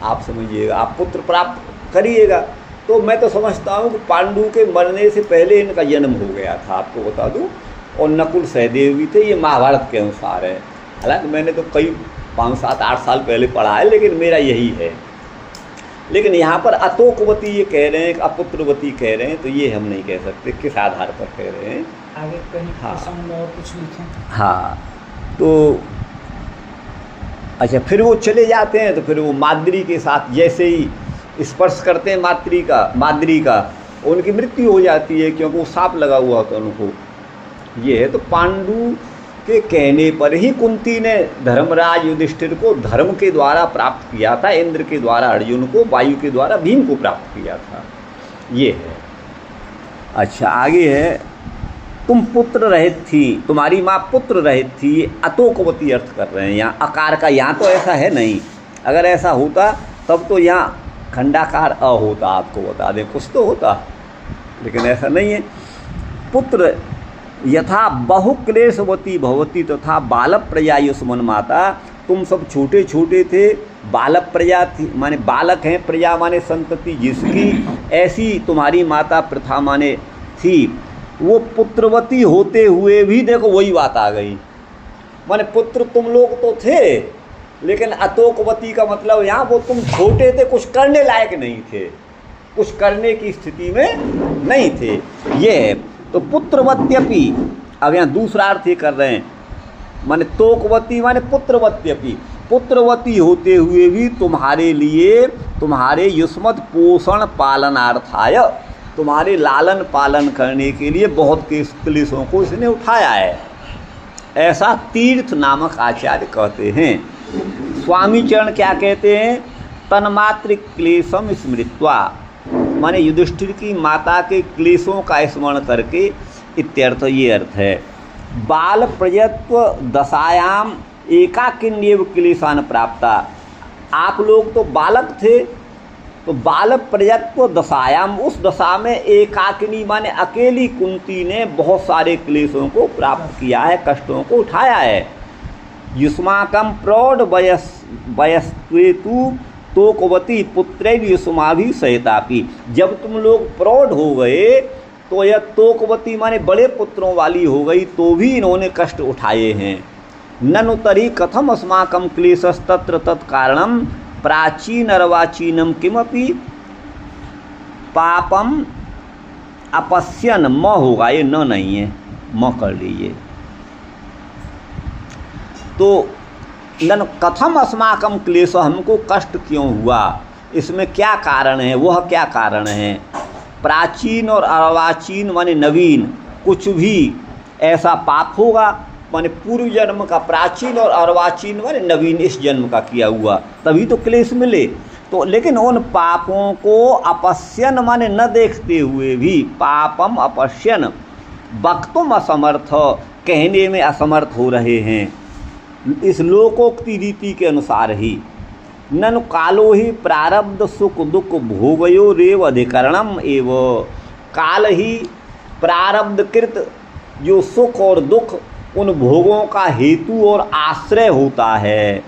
आप समझिएगा, आप पुत्र प्राप्त करिएगा। तो मैं तो समझता हूँ कि पांडु के मरने से पहले इनका जन्म हो गया था, आपको बता दूँ। और नकुल सहदेव भी थे, ये महाभारत के अनुसार है। हालांकि मैंने तो कई 5, 7, 8 साल पहले पढ़ा है, लेकिन मेरा यही है। लेकिन यहाँ पर अतोकवती ये कह रहे हैं कि अपुत्रवती कह रहे हैं, तो ये हम नहीं कह सकते किस आधार पर कह रहे हैं। आगे कहीं हाँ, और कुछ लिखें। हाँ, तो अच्छा, फिर वो चले जाते हैं। तो फिर वो माद्री के साथ जैसे ही स्पर्श करते हैं माद्री का उनकी मृत्यु हो जाती है, क्योंकि वो सांप लगा हुआ होता है उनको। ये है। तो पांडु के कहने पर ही कुंती ने धर्मराज युधिष्ठिर को धर्म के द्वारा प्राप्त किया था, इंद्र के द्वारा अर्जुन को, वायु के द्वारा भीम को प्राप्त किया था। ये है। अच्छा, आगे है, तुम पुत्र रहित थी, तुम्हारी माँ पुत्र रहित थी। अतोकवती अर्थ कर रहे हैं यहाँ अकार का। यहाँ तो ऐसा है नहीं, अगर ऐसा होता तब तो यहाँ खंडाकार अ होता, आपको बता दें, कुछ तो होता, लेकिन ऐसा नहीं है। पुत्र यथा बहुक्लेशवती भवती तथा बालक प्रजा युष्मन माता। तुम सब छोटे छोटे थे, बालक प्रजा थी, माने बालक हैं, प्रजा माने संतति जिसकी, ऐसी तुम्हारी माता प्रथा माने थी। वो पुत्रवती होते हुए भी, देखो वही बात आ गई, माने पुत्र तुम लोग तो थे, लेकिन अतोकवती का मतलब यहाँ वो तुम छोटे थे, कुछ करने लायक नहीं थे, कुछ करने की स्थिति में नहीं थे। ये है। तो पुत्रवत्यपि, अब यहाँ दूसरा अर्थ ये कर रहे हैं, माने तोकवती माने पुत्रवत्यपि, पुत्रवती होते हुए भी तुम्हारे लिए, तुम्हारे युष्मत पोषण पालनार्थाय, तुम्हारे लालन पालन करने के लिए बहुत क्लेशों को इसने उठाया है, ऐसा तीर्थ नामक आचार्य कहते हैं। स्वामी चरण क्या कहते हैं? तन्मात्र क्लेशम स्मृत्वा, माने युधिष्ठिर की माता के क्लेशों का स्मरण करके, इत्यर्थ ये अर्थ है। बाल प्रजत्व दशायाम एकाकिन्येव क्लेशान प्राप्ता। आप लोग तो बालक थे, तो बालक प्रजत्व दशायाम, उस दशा में एकाकिनी माने अकेली कुंती ने बहुत सारे क्लेशों को प्राप्त किया है, कष्टों को उठाया है। युष्माकम प्रौढ़ वयस्त्वेतु तोकवती पुत्रैव युष्माभि सहितापि। जब तुम लोग प्रौढ़ हो गए तो यह तोकवती माने बड़े पुत्रों वाली हो गई, तो भी इन्होंने कष्ट उठाए हैं। ननु तरी कथम अस्माकं क्लेशस्तत्र तत्कारणम प्राचीन अर्वाचीनम किमपि पापम अपश्यन। म होगा, ये न नहीं है, म कर लीजिए। तो नन कथम अस्माकम क्लेश, हमको कष्ट क्यों हुआ, इसमें क्या कारण है, वह क्या कारण है। प्राचीन और अर्वाचीन माने नवीन, कुछ भी ऐसा पाप होगा, माने पूर्व जन्म का प्राचीन और अर्वाचीन माने नवीन, इस जन्म का किया हुआ, तभी तो क्लेश मिले। तो लेकिन उन पापों को अपश्यन माने न देखते हुए भी, पापम अपश्यन, वक्तुम असमर्थ, कहने में असमर्थ हो रहे हैं, इस लोकोक्ति रीति के अनुसार ही। ननु कालो ही प्रारब्ध सुख दुख भोगयो रेव अधिकरणम एव। काल ही प्रारब्धकृत जो सुख और दुख, उन भोगों का हेतु और आश्रय होता है।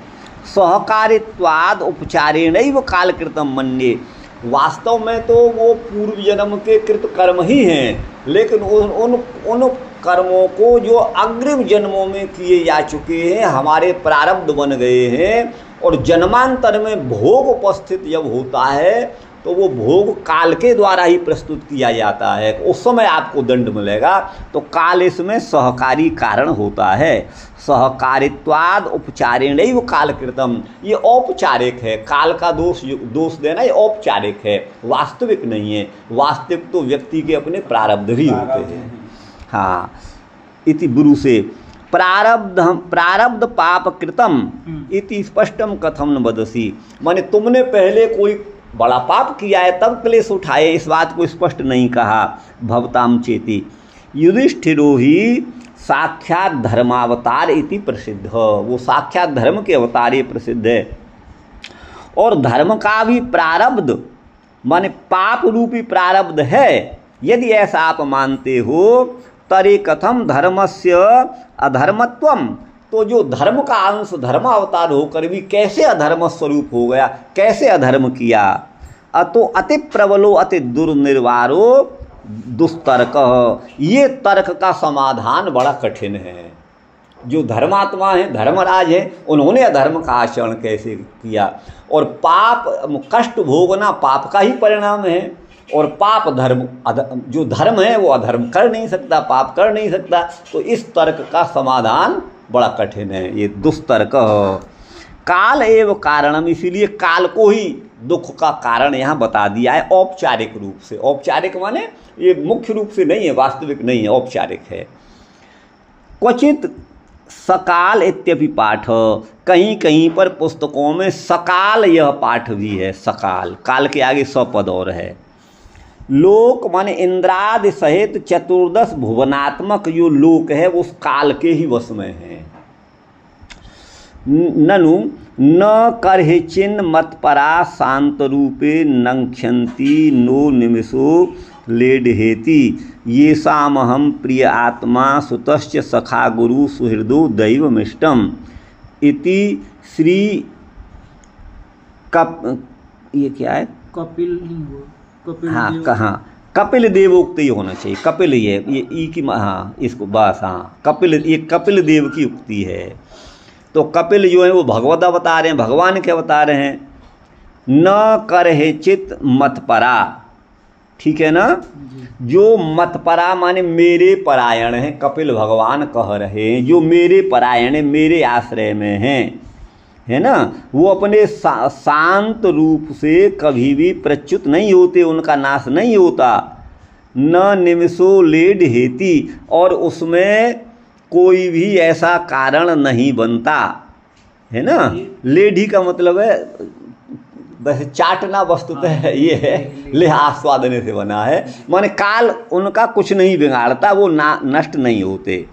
सहकारित्वाद उपचारेणैव कालकृतम मन्ये। वास्तव में तो वो पूर्व जन्म के कृत कर्म ही हैं, लेकिन उन कर्मों को जो अग्रिम जन्मों में किए जा चुके हैं, हमारे प्रारब्ध बन गए हैं, और जन्मांतर में भोग उपस्थित जब होता है तो वो भोग काल के द्वारा ही प्रस्तुत किया जाता है, उस समय आपको दंड मिलेगा। तो काल इसमें सहकारी कारण होता है। सहकारित्वाद उपचारेण कालकृतम, ये औपचारिक है। काल का दोष देना ये औपचारिक है, वास्तविक नहीं है। वास्तविक तो व्यक्ति के अपने प्रारब्ध ही होते हैं। हाँ, इति गुरु से प्रारब्ध पाप कृतम इति स्पष्टम कथम न बदसी, माने तुमने पहले कोई बड़ा पाप किया है तब क्लेश उठाए, इस बात को स्पष्ट नहीं कहा। भवताम चेति युधिष्ठिरो ही साक्षात धर्मावतार इति प्रसिद्ध, वो साक्षात धर्म के अवतार ये प्रसिद्ध है। और धर्म का भी प्रारब्ध माने पाप रूपी प्रारब्ध है। यदि ऐसा आप मानते हो तरे कथम धर्मस्य अधर्मत्वम, तो जो धर्म का अंश धर्मावतार होकर भी कैसे अधर्म स्वरूप हो गया, कैसे अधर्म किया। अतो अति प्रबलो अति दुर्निर्वारो दुस्तर्क, ये तर्क का समाधान बड़ा कठिन है। जो धर्मात्मा है, धर्मराज है, उन्होंने अधर्म का आचरण कैसे किया। और पाप कष्ट भोगना पाप का ही परिणाम है, और पाप धर्म जो धर्म है वो अधर्म कर नहीं सकता, पाप कर नहीं सकता। तो इस तर्क का समाधान बड़ा कठिन है, ये दुस्तर्क। काल एवं कारणम, इसीलिए काल को ही दुख का कारण यहाँ बता दिया है औपचारिक रूप से। औपचारिक माने ये मुख्य रूप से नहीं है, वास्तविक नहीं है, औपचारिक है। क्वचित सकाल इत्यपि पाठ, कहीं कहीं पर पुस्तकों में सकाल यह पाठ भी है। सकाल, काल के आगे सपद और है। लोक माने इंद्रादि सहित चतुर्दश भुवनात्मक जो लोक है वो उस काल के ही वश में है। ननु न करहिचिन मत्परा शांत रूपे नंक्षन्ति नो निमिषो लेडहेति, ये सामहम प्रिय आत्मा सुतश्च सखा गुरु सुहृदो दैवमिष्टम इति श्री ये क्या है, कपिल नहीं हो, कपिल हाँ देव। कहाँ कपिल देवोक्त ही होना चाहिए। कपिल ये ई की, हाँ इसको बस, हाँ कपिल, ये कपिल देव की उक्ति है। तो कपिल जो है वो भगवत अवतार हैं, भगवान के अवतार हैं। न करहे चित मतपरा, ठीक है ना। जो मतपरा माने मेरे परायण हैं, कपिल भगवान कह रहे हैं जो मेरे परायण हैं, मेरे आश्रय में हैं, है ना। वो अपने शांत रूप से कभी भी प्रच्युत नहीं होते, उनका नाश नहीं होता। न निमिषो लेड हेति, और उसमें कोई भी ऐसा कारण नहीं बनता, है ना। लेडी का मतलब है वैसे चाटना, वस्तुतः ये है ले आस्वादने से बना है, माने काल उनका कुछ नहीं बिगाड़ता, वो नष्ट नहीं होते।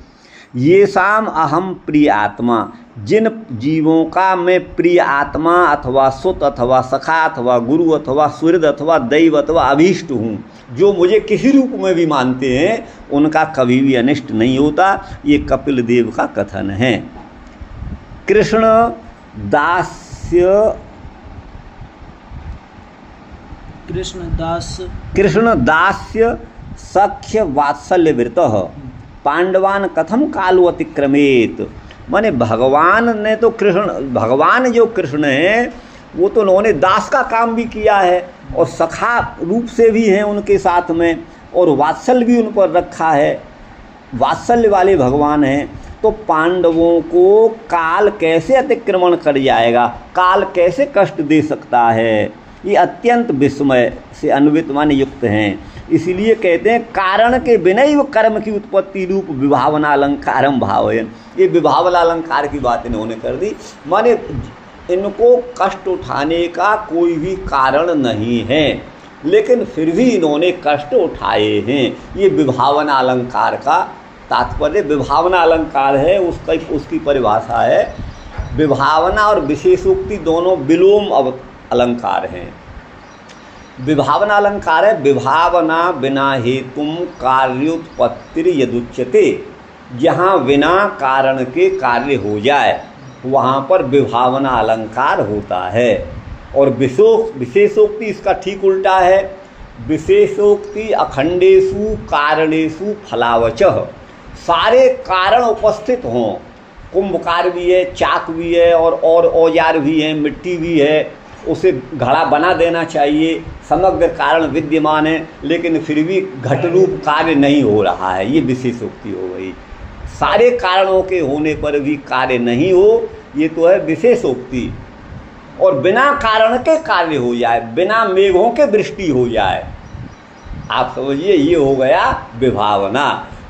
ये शाम अहम प्रिय आत्मा, जिन जीवों का मैं प्रिय आत्मा अथवा सुत अथवा सखा अथवा गुरु अथवा सुहृद अथवा दैव अथवा अभीष्ट हूँ, जो मुझे किसी रूप में भी मानते हैं, उनका कभी भी अनिष्ट नहीं होता। ये कपिल देव का कथन है। कृष्ण दास्य सख्य वात्सल्य वृतः पांडवान कथम कालो अतिक्रमेत, माने भगवान ने तो भगवान जो कृष्ण हैं वो तो उन्होंने दास का काम भी किया है, और सखा रूप से भी हैं उनके साथ में, और वात्सल्य भी उन पर रखा है, वात्सल्य वाले भगवान हैं। तो पांडवों को काल कैसे अतिक्रमण कर जाएगा, काल कैसे कष्ट दे सकता है, ये अत्यंत विस्मय से अन्वित माने युक्त हैं। इसीलिए कहते हैं कारण के बिना ही वो कर्म की उत्पत्ति रूप विभावना अलंकारम भावयन, ये विभावना अलंकार की बात इन्होंने कर दी। माने इनको कष्ट उठाने का कोई भी कारण नहीं है, लेकिन फिर भी इन्होंने कष्ट उठाए हैं। ये विभावना अलंकार का तात्पर्य, विभावना अलंकार है उसकी परिभाषा है। विभावना और विशेषोक्ति दोनों विलोम अलंकार हैं। विभावना अलंकार है विभावना बिना हेतुम कार्योत्पत्तिर यदुच्यते, जहाँ बिना कारण के कार्य हो जाए वहाँ पर विभावना अलंकार होता है। और विशेषोक्ति इसका ठीक उल्टा है। विशेषोक्ति अखंडेषु कारणेषु फलावचः, सारे कारण उपस्थित हों कुंभकार भी है, चाक भी है और औजार भी हैं, मिट्टी भी है, उसे घड़ा बना देना चाहिए, समग्र कारण विद्यमान है, लेकिन फिर भी घट रूप कार्य नहीं हो रहा है, ये विशेषोक्ति हो गई। सारे कारणों के होने पर भी कार्य नहीं हो, ये तो है विशेषोक्ति। और बिना कारण के कार्य हो जाए, बिना मेघों के वृष्टि हो जाए, आप समझिए, ये हो गया विभावना।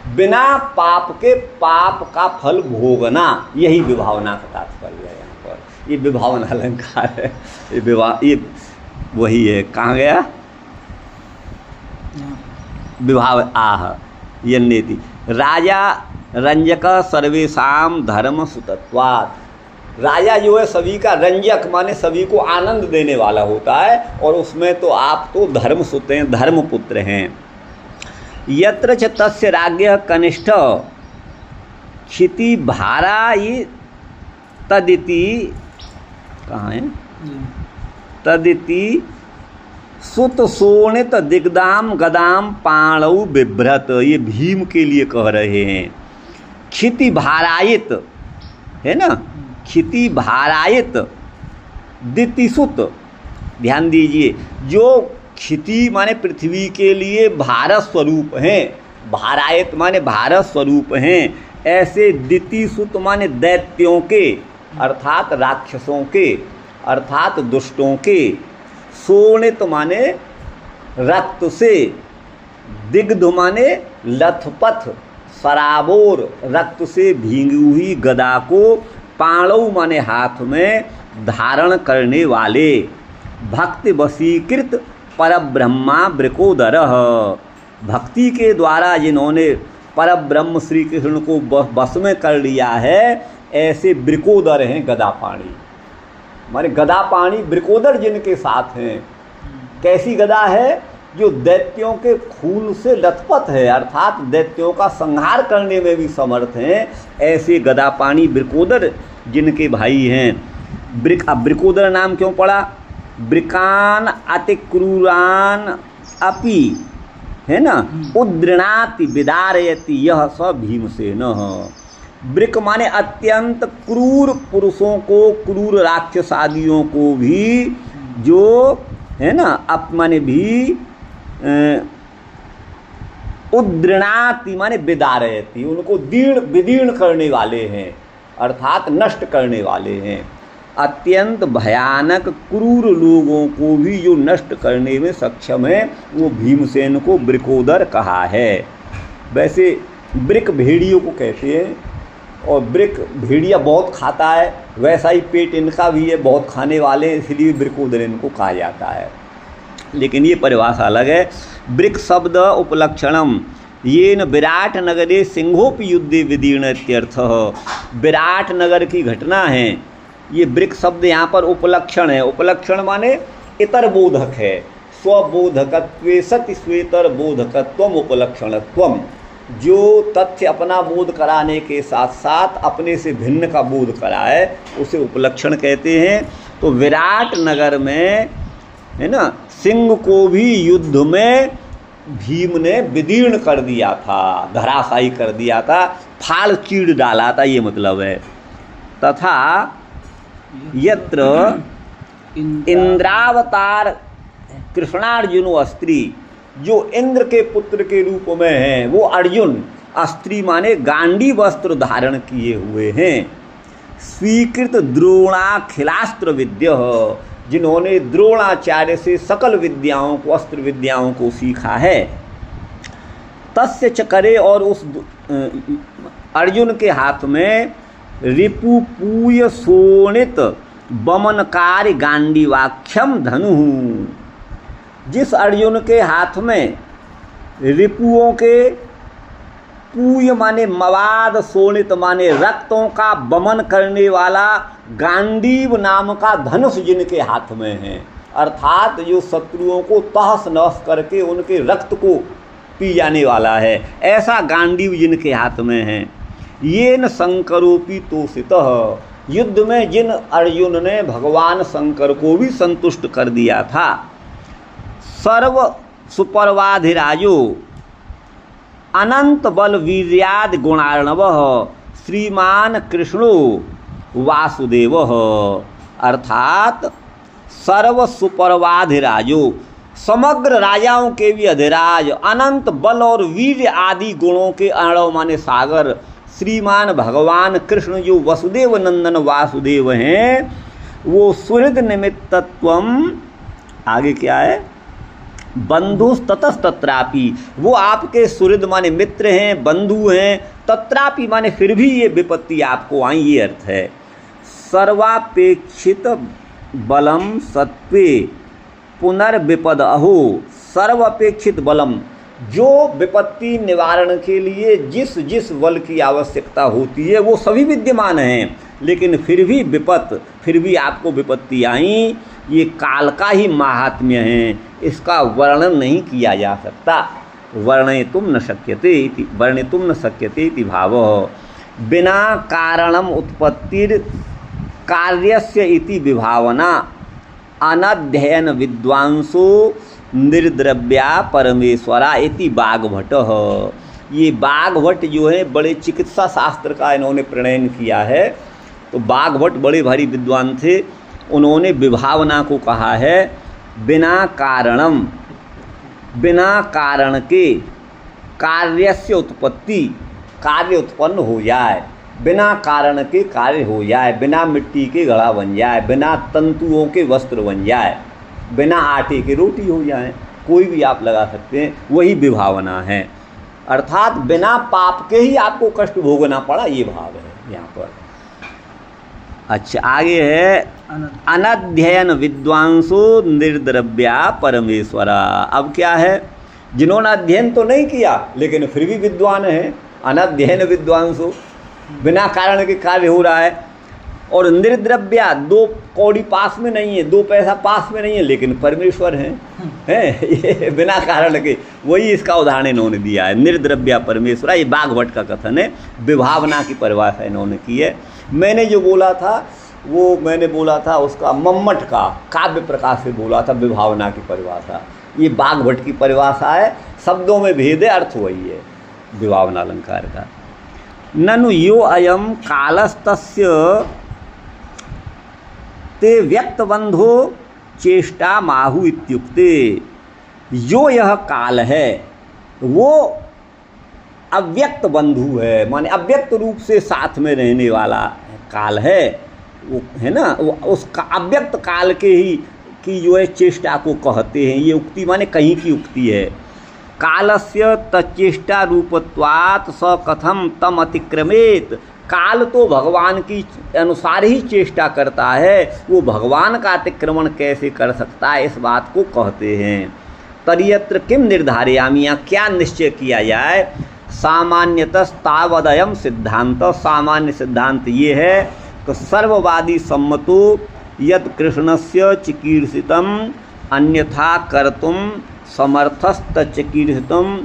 बिना पाप के पाप का फल भोगना, यही विभावना का तात्पर्य है। यहाँ पर ये विभावना अलंकार है, ये वही है। कहाँ गया विभाव आह यन्नेति राजा रंजक सर्वेषां धर्म सुतत्वात्। राजा जो है सभी का रंजक, माने सभी को आनंद देने वाला होता है, और उसमें तो आप तो धर्म सुत हैं, धर्मपुत्र हैं। यत्र च तस्य राज्ञः कनिष्ठ क्षिति भारायि तदिति, कहाँ है तदिति सुत शोणित दिग्दाम गदाम पाणौ बिभ्रत। ये भीम के लिए कह रहे हैं। क्षिति भारायित है ना, क्षिति भारायित दितिसुत, ध्यान दीजिए, जो क्षिति माने पृथ्वी के लिए भारत स्वरूप हैं, भारायित माने भारत स्वरूप हैं, ऐसे दितिसुत माने दैत्यों के, अर्थात राक्षसों के, अर्थात दुष्टों के, शोणित माने रक्त से, दिग्ध माने लथपथ सराबोर रक्त से भींगी हुई गदा को, पाणव माने हाथ में धारण करने वाले, भक्ति वशीकृत परब्रह्मा वृकोदरः। भक्ति के द्वारा जिन्होंने परब्रह्म श्री कृष्ण को बस में कर लिया है, ऐसे वृकोदर हैं गदापाणी। माने गदापाणी वृकोदर जिनके साथ हैं। कैसी गदा है? जो दैत्यों के खून से लथपथ है, अर्थात दैत्यों का संहार करने में भी समर्थ हैं, ऐसे गदापाणी वृकोदर जिनके भाई हैं। अब वृकोदर नाम क्यों पड़ा? वृकान अतिक्रूरान अपि, है ना, उद्रणाति विदारयति यह स भीमसेनः। वृक माने अत्यंत क्रूर पुरुषों को, क्रूर राक्षस आदियों को भी, जो है ना माने भी उद्रणाति माने विदारयति, उनको विदीर्ण करने वाले हैं, अर्थात नष्ट करने वाले हैं। अत्यंत भयानक क्रूर लोगों को भी जो नष्ट करने में सक्षम है, वो भीमसेन को वृकोदर कहा है। वैसे वृक भेड़ियों को कहते हैं, और वृक भेड़िया बहुत खाता है, वैसा ही पेट इनका भी है, बहुत खाने वाले, इसलिए वृकोदर इनको कहा जाता है। लेकिन ये परिभाषा अलग है। वृक शब्द उपलक्षणम येन विराट नगरे सिंहोपि युद्धे विदीर्ण इत्यर्थः। विराट नगर की घटना है, ये वृक शब्द यहाँ पर उपलक्षण है। उपलक्षण माने इतर बोधक है। स्वबोधकत्वे सति स्वेतर बोधकत्वम उपलक्षणत्वम। जो तथ्य अपना बोध कराने के साथ साथ अपने से भिन्न का बोध कराए, उसे उपलक्षण कहते हैं। तो विराट नगर में, है ना, सिंह को भी युद्ध में भीम ने विदीर्ण कर दिया था, धराशायी कर दिया था, फाड़ चीड़ डाला था, ये मतलब है। तथा यत्र इंद्रावतार कृष्णार्जुनो अस्त्री, जो इंद्र के पुत्र के रूप में हैं, वो अर्जुन, अस्त्री माने गांडी वस्त्र धारण किए हुए हैं। स्वीकृत द्रोणाखिलास्त्र विद्य, जिन्होंने द्रोणाचार्य से सकल विद्याओं को, अस्त्र विद्याओं को सीखा है। तस्य चकरे, और उस अर्जुन के हाथ में रिपु पूय शोणित वमनकारी गांडीवाख्यम धनु। जिस अर्जुन के हाथ में रिपुओं के, पूय माने मवाद, शोणित माने रक्तों का वमन करने वाला गांडीव नाम का धनुष जिनके हाथ में है, अर्थात जो शत्रुओं को तहस नहस करके उनके रक्त को पी जाने वाला है, ऐसा गांडीव जिनके हाथ में है। ये न शंकरोपि तोषितः, युद्ध में जिन अर्जुन ने भगवान शंकर को भी संतुष्ट कर दिया था। सर्व सुपर्वाधिराजो अनंत बल वीर्याद गुणार्णव, श्रीमान कृष्णो वासुदेव, अर्थात सर्व सुपर्वाधिराजो, समग्र राजाओं के भी अधिराज, अनंत बल और वीर आदि गुणों के अर्णव माने सागर श्रीमान भगवान कृष्ण जो वसुदेव नंदन वासुदेव हैं, वो सुहृद निमित्तत्वम, आगे क्या है, बंधु ततस्तत्रापि, वो आपके सुहृद माने मित्र हैं, बंधु हैं, तत्रापि माने फिर भी ये विपत्ति आपको आई, ये अर्थ है। सर्वापेक्षित बलम सत्वे पुनर्विपद अहो, सर्वापेक्षित बलम, जो विपत्ति निवारण के लिए जिस जिस बल की आवश्यकता होती है वो सभी विद्यमान हैं, लेकिन फिर भी फिर भी आपको विपत्ति आई, ये काल का ही महात्म्य है, इसका वर्णन नहीं किया जा सकता। वर्णयितुम न शक्यते इति भावः। बिना कारणम उत्पत्तिर कार्यस्य इति विभावना, अनध्ययन विद्वांसो निर्द्रव्या परमेश्वरा इति बागभटः। ये बागभट जो है बड़े चिकित्सा शास्त्र का इन्होंने प्रणयन किया है, तो बागभट बड़े भारी विद्वान थे, उन्होंने विभावना को कहा है बिना कारणम, बिना कारण के कार्यस्य उत्पत्ति, कार्य उत्पन्न हो जाए, बिना कारण के कार्य हो जाए, बिना मिट्टी के घड़ा बन जाए, बिना तंतुओं के वस्त्र बन जाए, बिना आटे की रोटी हो जाए, कोई भी आप लगा सकते हैं, वही विभावना है। अर्थात बिना पाप के ही आपको कष्ट भोगना पड़ा, ये भाव है यहाँ पर। अच्छा, आगे है अनध्ययन विद्वांसो निर्द्रव्या परमेश्वरा। अब क्या है, जिन्होंने अध्ययन तो नहीं किया लेकिन फिर भी विद्वान है, अनध्ययन विद्वांसो, बिना कारण के कार्य हो रहा है, और निर्द्रव्या, 2 कौड़ी पास में नहीं है, 2 पैसा पास में नहीं है, लेकिन परमेश्वर हैं ये बिना कारण के, वही इसका उदाहरण इन्होंने दिया है, निर्द्रव्या परमेश्वरा। ये बागभट का कथन है, विभावना की परिभाषा इन्होंने की है। मैंने जो बोला था वो मैंने बोला था उसका मम्मट का काव्य प्रकाश से बोला था विभावना की परिभाषा, ये बागभट की परिभाषा है, शब्दों में भेद है, अर्थ वही है विभावना अलंकार का। ननु यो अयम कालस्तस्य ते व्यक्तबंधो चेष्टा माहु इत्युक्ते, जो यह काल है वो अव्यक्त बंधु है, माने अव्यक्त रूप से साथ में रहने वाला काल है, वो है ना, वो उसका अव्यक्त काल के ही की जो है चेष्टा को कहते हैं। ये उक्ति माने कहीं की उक्ति है। कालस्य तच्चेष्टा रूपत्वात् स कथम तम अतिक्रमेत, काल तो भगवान की अनुसार ही चेष्टा करता है, वो भगवान का अतिक्रमण कैसे कर सकता है, इस बात को कहते हैं। तर्यत्र किम निर्धारयामि, यहाँ क्या निश्चय किया जाए। सामान्यतस्तावदयम सिद्धांत, सामान्य सिद्धांत ये है कि सर्ववादी सम्मतो यत् कृष्णस्य चिकीर्षितम अन्यथा कर्तुम समर्थस्तच्चिकीर्षितम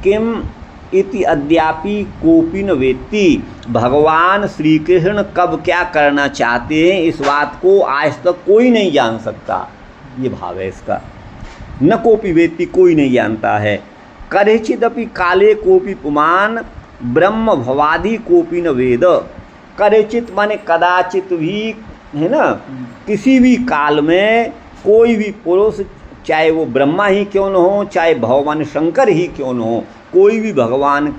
किम इति अद्यापि कोपि न वेत्ति। भगवान श्री कृष्ण कब क्या करना चाहते हैं इस बात को आज तक कोई नहीं जान सकता, ये भाव है इसका। न कोपि वेत्ति, कोई नहीं जानता है। करेचिदपि काले कोपि पुमान ब्रह्म भवादि कोपि न वेद। करेचित माने कदाचित भी, है ना, किसी भी काल में कोई भी पुरुष, चाहे वो ब्रह्मा ही क्यों न हो, चाहे भगवान शंकर ही क्यों न हो, कोई भी भगवान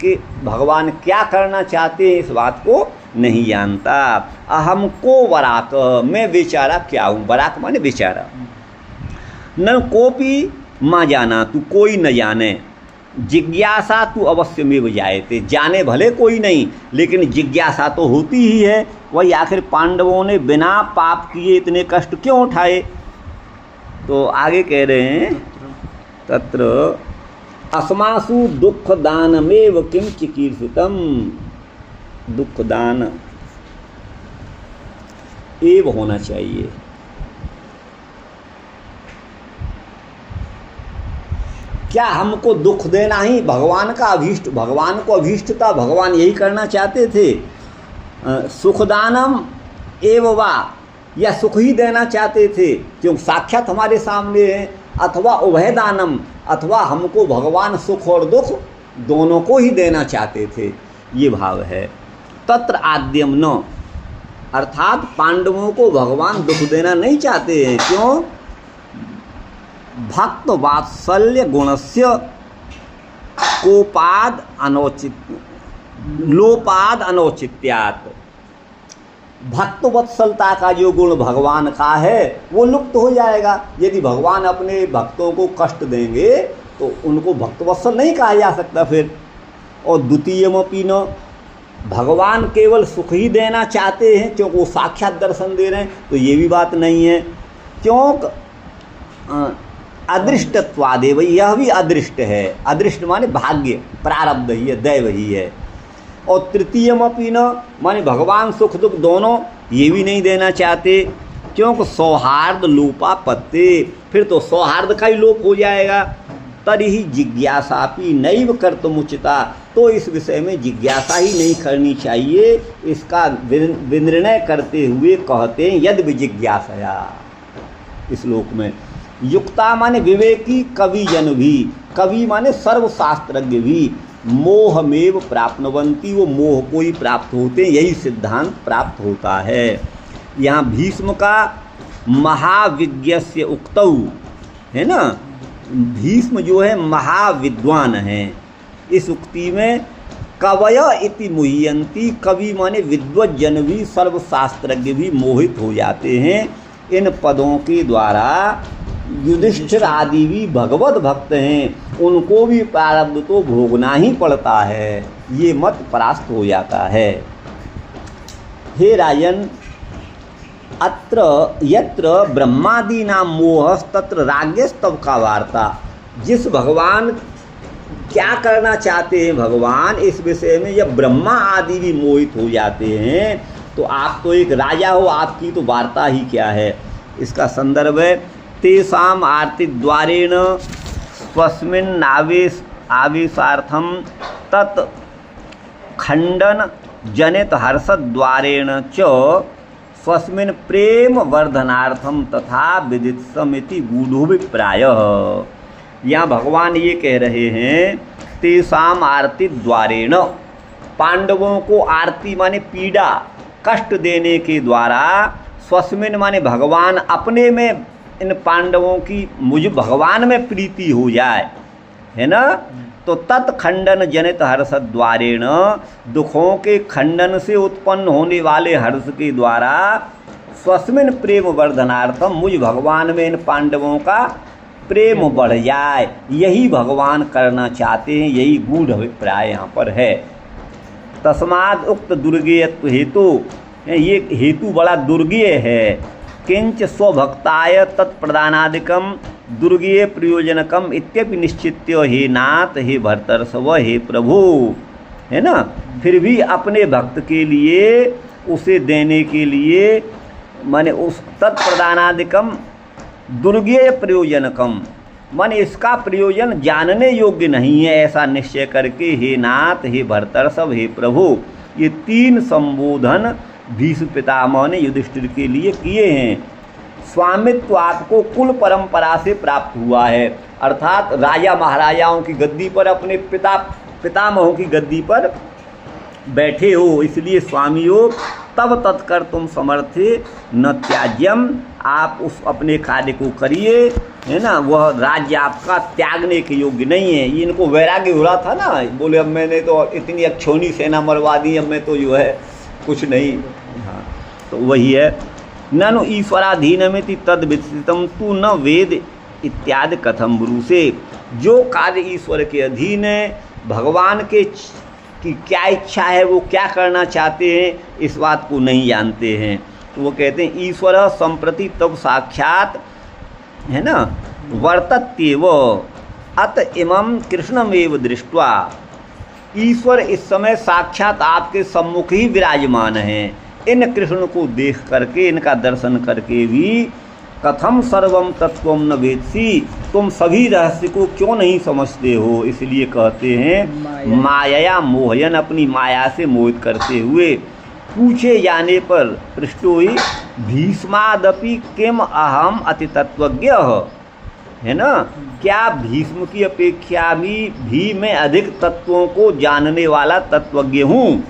क्या करना चाहते हैं इस बात को नहीं जानता। अहम को वराक, मैं बेचारा क्या हूँ, वराक माने बेचारा। न कोपि माँ जाना, तू कोई न जाने। जिज्ञासा तू अवश्य में जायते, जाने भले कोई नहीं लेकिन जिज्ञासा तो होती ही है। वही आखिर पांडवों ने बिना पाप किए इतने कष्ट क्यों उठाए। तो आगे कह रहे हैं तत्र अस्मासु दुःखदानमेव किं चिकीर्षितम, दुःखदान एव होना चाहिए। क्या हमको दुख देना ही भगवान का अभीष्ट, भगवान को अभीष्ट था, भगवान यही करना चाहते थे। सुखदानम एव वा, या सुख ही देना चाहते थे क्योंकि साक्षात हमारे सामने है, अथवा उभय दानम, अथवा हमको भगवान सुख और दुख दोनों को ही देना चाहते थे, ये भाव है। तत्र आद्यम न, अर्थात पांडवों को भगवान दुख देना नहीं चाहते हैं। क्यों? भक्त वात्सल्य गुणस्य कोपाद अनौचित लोपाद अनौचित्यात्। भक्त वत्सलता का जो गुण भगवान का है वो लुप्त हो जाएगा। यदि भगवान अपने भक्तों को कष्ट देंगे तो उनको भक्त वत्सल नहीं कहा जा सकता फिर। और द्वितीयमपि न, भगवान केवल सुख ही देना चाहते हैं क्योंकि वो साक्षात दर्शन दे रहे हैं, तो ये भी बात नहीं है। क्योंकि अदृष्टत्वादेव, यह भी अदृष्ट है। अदृष्ट माने भाग्य, प्रारब्ध ही है, दैव ही है। और तृतीयमपि न, माने भगवान सुख दुख दोनों ये भी नहीं देना चाहते, क्योंकि सौहार्द लोपापत्ति, फिर तो सौहार्द का ही लोप हो जाएगा। तर्हि जिज्ञासापि नैव कर्तुमुचिता, तो इस विषय में जिज्ञासा ही नहीं करनी चाहिए। इसका विनिर्णय करते हुए कहते हैं यदि विजिज्ञासया, इस श्लोक में युक्ता माने विवेकी कवि जन भी, कवि माने सर्वशास्त्रज्ञ भी, मोहमेव प्राप्नवंती, वो मोह को ही प्राप्त होते हैं, यही सिद्धांत प्राप्त होता है। यहाँ भीष्म का महाविज्ञस्य उक्तौ है ना, भीष्म जो है महाविद्वान है। इस उक्ति में कवय इति मुह्यंती, कवि माने विद्वज्जन भी, सर्वशास्त्रज्ञ भी मोहित हो जाते हैं इन पदों के द्वारा। युधिष्ठिर आदि भी भगवत भक्त हैं, उनको भी प्रारब्ध तो भोगना ही पड़ता है, ये मत परास्त हो जाता है। हे राजन, अत्र यत्र ब्रह्मादीनां मोहस् तत्र राज्ञस्तव का वार्ता। जिस भगवान क्या करना चाहते हैं भगवान, इस विषय में जब ब्रह्मा आदि भी मोहित हो जाते हैं तो आप तो एक राजा हो, आपकी तो वार्ता ही क्या है। इसका संदर्भ है तेषाम आर्ति द्वारेण स्वस्मिन् आवेशार्थम तत् खंडन जनित हर्षद्वारेण च स्वस्मिन् प्रेम वर्धनार्थम तथा विदित्समिति गूढ़ोभिप्रायः। यहाँ भगवान ये कह रहे हैं तेषाम आर्ति द्वारेण, पांडवों को आरती माने पीड़ा कष्ट देने के द्वारा, स्वस्मिन् माने भगवान अपने में, इन पांडवों की मुझ भगवान में प्रीति हो जाए, है ना। तो तत्खंडन जनित हर्ष द्वारेण, दुखों के खंडन से उत्पन्न होने वाले हर्ष के द्वारा, स्वस्मिन् प्रेम वर्धनार्थम, मुझ भगवान में इन पांडवों का प्रेम बढ़ जाए, यही भगवान करना चाहते हैं, यही गूढ़ अभिप्राय यहाँ पर है। तस्माद उक्त दुर्गेयत्व हेतु, ये हेतु बड़ा दुर्गेय है। किंच स्वभक्ताय तत्प्रदानादिकम दुर्गेय प्रयोजनकम इत्यपि निश्चित्य हे नाथ हे भर्तर्षभ हे प्रभु, है ना। फिर भी अपने भक्त के लिए उसे देने के लिए माने उस तत्प्रदानादिकम दुर्गेय प्रयोजनकम, माने इसका प्रयोजन जानने योग्य नहीं है, ऐसा निश्चय करके हे नाथ हे भर्तर्षभ हे प्रभु, ये तीन संबोधन भीष्म पितामह ने युधिष्ठिर के लिए किए हैं। स्वामित्व आपको कुल परंपरा से प्राप्त हुआ है, अर्थात राजा महाराजाओं की गद्दी पर, अपने पितामहों की गद्दी पर बैठे हो, इसलिए स्वामी हो। तब तत्कर तुम समर्थे न त्याज्यम, आप उस अपने कार्य को करिए, है ना। वह राज्य आपका त्यागने के योग्य नहीं है। ये इनको वैराग्य हो रहा था ना, बोले अब मैंने तो इतनी अक्षौणी सेना मरवा दी, अब मैं तो जो है कुछ नहीं। हाँ, तो वही है। ननु ईश्वराधीनमिति तद विस्तृतम तू न वेद इत्यादि कथम ब्रूसे, जो कार्य ईश्वर के अधीन है, भगवान के की क्या इच्छा है, वो क्या करना चाहते हैं, इस बात को नहीं जानते हैं। तो वो कहते हैं ईश्वर संप्रति तब साक्षात, है ना, वर्तत्येव अत इमं कृष्णमेव दृष्ट्वा, ईश्वर इस समय साक्षात आपके सम्मुख ही विराजमान हैं। इन कृष्ण को देख करके, इनका दर्शन करके भी कथम सर्वम तत्वम न वेत्सी, तुम सभी रहस्य को क्यों नहीं समझते हो। इसलिए कहते हैं माया मोहयन, अपनी माया से मोहित करते हुए। पूछे जाने पर पृष्ठो ही भीष्मादपि किम अहम अति तत्वज्ञ, है ना, क्या भीष्म की अपेक्षा भी मैं अधिक तत्वों को जानने वाला तत्वज्ञ हूँ।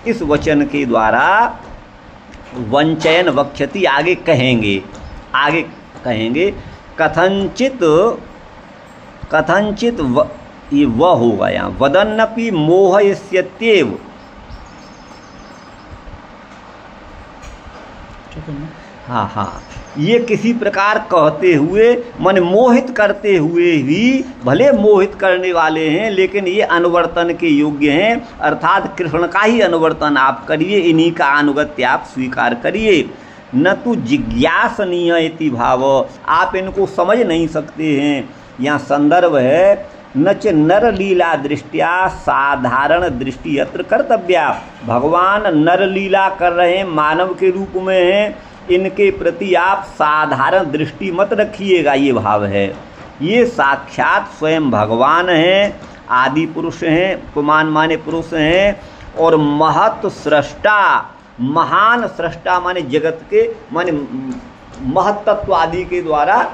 इस वचन के द्वारा वंचयन वक्षति, आगे कहेंगे कथंचित ये वह होगा यहाँ, वदन्नपि मोहयस्यत्येव। हाँ, ये किसी प्रकार कहते हुए मन मोहित करते हुए ही, भले मोहित करने वाले हैं लेकिन ये अनुवर्तन के योग्य हैं, अर्थात कृष्ण का ही अनुवर्तन आप करिए, इन्हीं का अनुगत्य आप स्वीकार करिए। न तो जिज्ञासनीय इति भाव, आप इनको समझ नहीं सकते हैं। यहाँ संदर्भ है न च नर लीला दृष्टिया साधारण दृष्टि अत्र कर्तव्या, भगवान नर लीला कर रहे हैं, मानव के रूप में हैं, इनके प्रति आप साधारण दृष्टि मत रखिएगा, ये भाव है। ये साक्षात स्वयं भगवान हैं, आदि पुरुष हैं, पुमान माने पुरुष हैं, और महत सृष्टा, महान सृष्टा माने जगत के, माने महत्त्व आदि के द्वारा,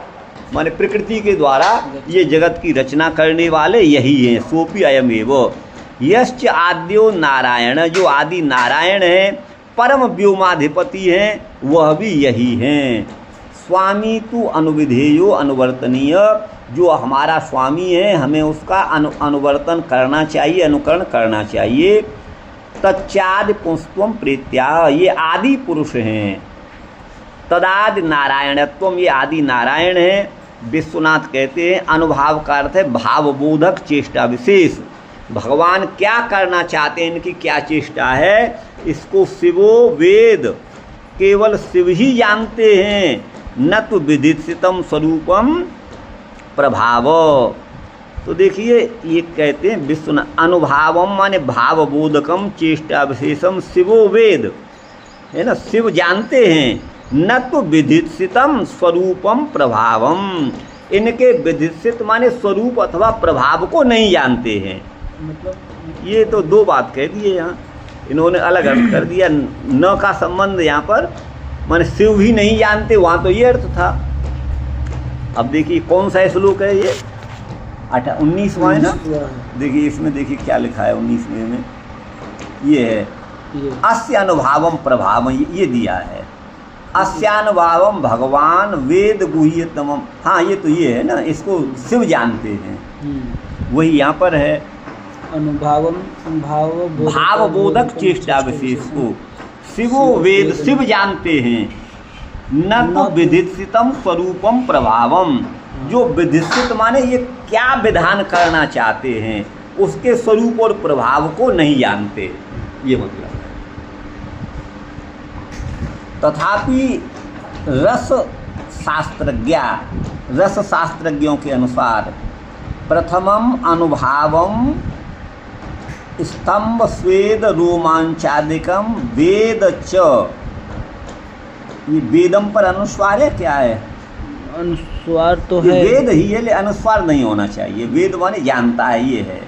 माने प्रकृति के द्वारा ये जगत की रचना करने वाले यही हैं। सोपि अयम एव यश्च आद्यो नारायण, जो आदि नारायण हैं, परम व्योमाधिपति हैं, वह भी यही हैं। स्वामी तु अनुविधेयो अनुवर्तनीय, जो हमारा स्वामी है हमें उसका अनुवर्तन करना चाहिए, अनुकरण करना चाहिए। तच्चादि पुंस्त्वम प्रीत्या, ये आदि पुरुष हैं। तदादि नारायणत्वम, ये आदि नारायण हैं। विश्वनाथ कहते हैं अनुभाव का अर्थ है भावबोधक चेष्टा विशेष, भगवान क्या करना चाहते हैं, इनकी क्या चेष्टा है, इसको शिवो वेद, केवल शिव ही जानते हैं। न तो विदितम स्वरूपम प्रभाव, तो देखिए ये कहते हैं विश्वनाथ, अनुभावम माने भावबोधकम चेष्टा विशेषम शिवो वेद, है ना, शिव जानते हैं। न तो विधित्सितम स्वरूपम प्रभावम, इनके विधित्सित माने स्वरूप अथवा प्रभाव को नहीं जानते हैं। मतलब ये तो दो बात कह दिए यहाँ, इन्होंने अलग अर्थ कर दिया। न का संबंध यहाँ पर माने शिव भी नहीं जानते, वहाँ तो ये अर्थ था। अब देखिए कौन सा श्लोक है ये, 19वां है ना, देखिए इसमें देखिए क्या लिखा है 19वें में, ये है अस्य अनुभावम प्रभावम, ये दिया है। अस्यानुभावम भगवान वेद गुह्यतमम, हाँ ये तो ये है ना, इसको शिव जानते हैं, वही यहाँ पर है। अनुभावम भावबोधक चेष्टा विशेष को शिवो वेद, शिव जानते हैं। न तो विधित्सितम स्वरूपम प्रभावम, जो विधित्सित माने ये क्या विधान करना चाहते हैं, उसके स्वरूप और प्रभाव को नहीं जानते, ये मतलब है। तथापि रस शास्त्रज्ञों के अनुसार प्रथमम अनुभावम स्तंभ स्वेद रोमांचादिकम वेद च, ये वेदम पर अनुस्वार है, क्या है अनुस्वार तो है, वेद ही है, लेकिन अनुस्वार नहीं होना चाहिए, वेद माने जानता है, ये है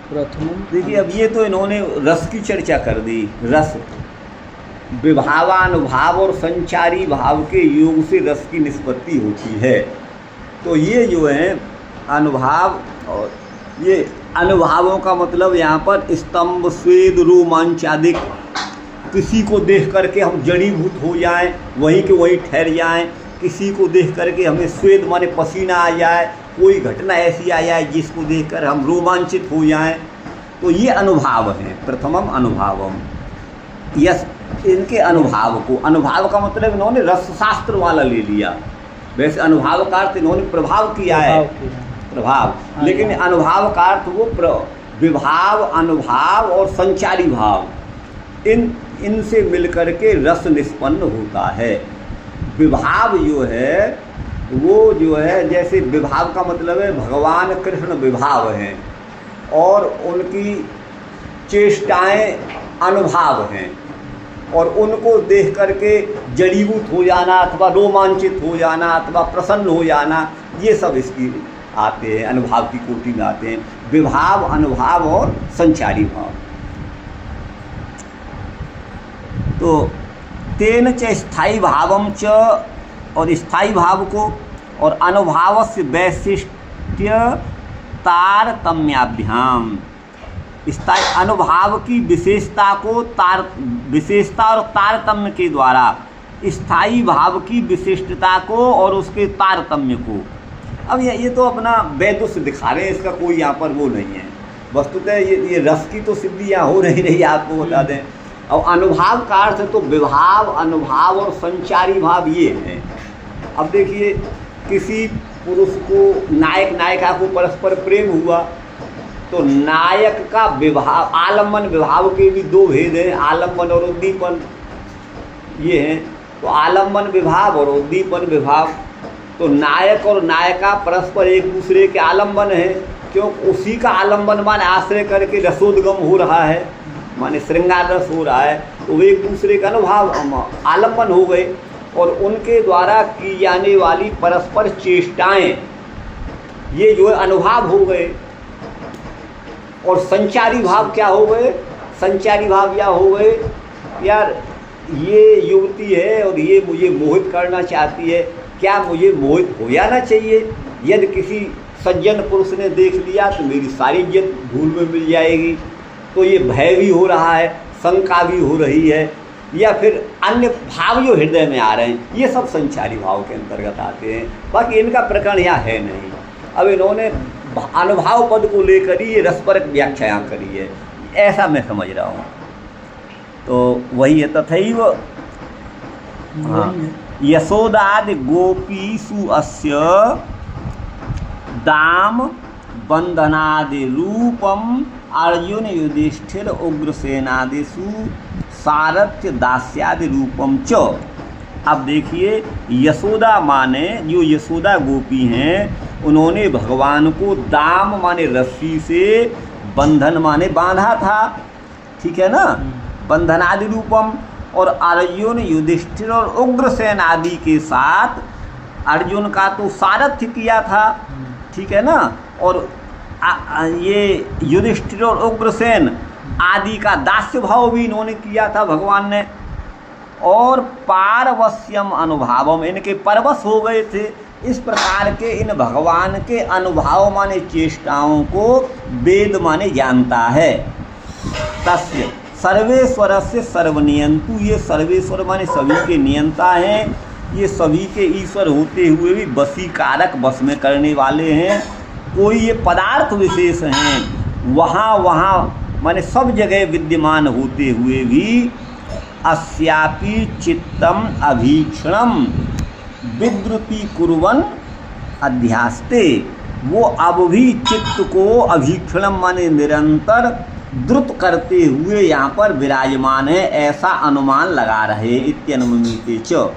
प्रथमम। देखिए अब ये तो इन्होंने रस की चर्चा कर दी, रस विभावानुभाव और संचारी भाव के योग से रस की निष्पत्ति होती है। तो ये जो है अनुभाव, और ये अनुभावों का मतलब यहाँ पर स्तंभ स्वेद रोमांचादिक, किसी को देख करके हम जड़ीभूत हो जाएं, वहीं के वहीं ठहर जाएं, किसी को देख करके हमें स्वेद माने पसीना आ जाए, कोई घटना ऐसी आ जाए जिसको देखकर हम रोमांचित हो जाएं, तो ये अनुभाव है। प्रथमम अनुभावम, यस इनके अनुभाव को, अनुभाव का मतलब इन्होंने रस शास्त्र वाला ले लिया, वैसे अनुभाव का अर्थ इन्होंने प्रभाव किया है, प्रभाव, लेकिन अनुभाव का अर्थ वो विभाव, अनुभाव और संचारी भाव, इनसे मिलकर के रस निष्पन्न होता है। विभाव जो है वो जो है, जैसे विभाव का मतलब है भगवान कृष्ण विभाव हैं, और उनकी चेष्टाएं अनुभाव हैं, और उनको देख करके जड़ीभूत हो जाना अथवा रोमांचित हो जाना अथवा प्रसन्न हो जाना, ये सब इसकी आते हैं, अनुभाव की कोटि में आते हैं। विभाव, अनुभाव और संचारी भाव। तो तेन च स्थायी भावम च, और स्थायी भाव को और अनुभाव से वैशिष्ट्य तारतम्याभ्याम, स्थायी अनुभाव की विशेषता और तारतम्य के द्वारा स्थायी भाव की विशिष्टता को और उसके तारतम्य को। अब ये तो अपना वैदुष्य दिखा रहे हैं, इसका कोई यहाँ पर वो नहीं है। वस्तुतः ये रस की तो सिद्धि यहाँ हो नहीं आपको बता दें। और अनुभाव का अर्थ है तो विभाव, अनुभाव और संचारी भाव ये हैं। अब देखिए किसी पुरुष को, नायक नायिका को परस्पर प्रेम हुआ तो नायक का विभाव, आलम्बन विभाव के भी दो भेद हैं, आलम्बन और उद्दीपन ये हैं। तो आलम्बन विभाव और उद्दीपन विभाव, तो नायक और नायिका परस्पर एक दूसरे के आलम्बन है, क्यों उसी का आलम्बन माने आश्रय करके रसोद्गम हो रहा है, माने श्रृंगार रस हो रहा है, तो वे एक दूसरे का अनुभव आलम्बन हो गए और उनके द्वारा की जाने वाली परस्पर चेष्टाएं ये जो है अनुभाव हो गए। और संचारी भाव क्या हो गए? संचारी भाव या हो गए यार ये युवती है और ये मुझे मोहित करना चाहती है, क्या मुझे मोहित हो जाना चाहिए? यदि किसी सज्जन पुरुष ने देख लिया तो मेरी सारी इज्जत धूल में मिल जाएगी, तो ये भय भी हो रहा है, शंका भी हो रही है, या फिर अन्य भाव जो हृदय में आ रहे हैं, ये सब संचारी भाव के अंतर्गत आते हैं। बाकी इनका प्रकरण यहाँ है नहीं। अब इन्होंने अनुभाव पद को लेकर ही ये रसपरक व्याख्या यहाँ करी है, ऐसा मैं समझ रहा हूँ। तो वही है तथैव यशोदादि गोपीषु अस्य दाम बंधनादि रूपम अर्जुन युधिष्ठिर उग्रसेनादिषु सारथ्य दास्यादि रूपम च। अब देखिए यशोदा माने जो यशोदा गोपी हैं उन्होंने भगवान को दाम माने रस्सी से, बंधन माने बांधा था, ठीक है ना, बंधनादि रूपम, और अर्जुन युधिष्ठिर और उग्रसेन आदि के साथ अर्जुन का तो सारथ्य किया था, ठीक है ना, और ये युधिष्ठिर और उग्रसेन आदि का दास्य भाव भी इन्होंने किया था भगवान ने। और पारवश्यम अनुभावम, इनके परवश हो गए थे। इस प्रकार के इन भगवान के अनुभाव माने चेष्टाओं को वेद माने जानता है। तस्य सर्वेश्वर से सर्वनियंतु, ये सर्वेश्वर माने सभी के नियंता हैं, ये सभी के ईश्वर होते हुए भी वशीकारक, वश में करने वाले हैं। कोई ये पदार्थ विशेष हैं वहाँ माने सब जगह विद्यमान होते हुए भी अस्यापि चित्तम अभीक्षणम विद्रुति कुर्वन् अध्यास्ते, वो अब भी चित्त को अभीक्षणम माने निरंतर द्रुत करते हुए यहाँ पर विराजमान है, ऐसा अनुमान लगा रहे। इत्यनुमिते च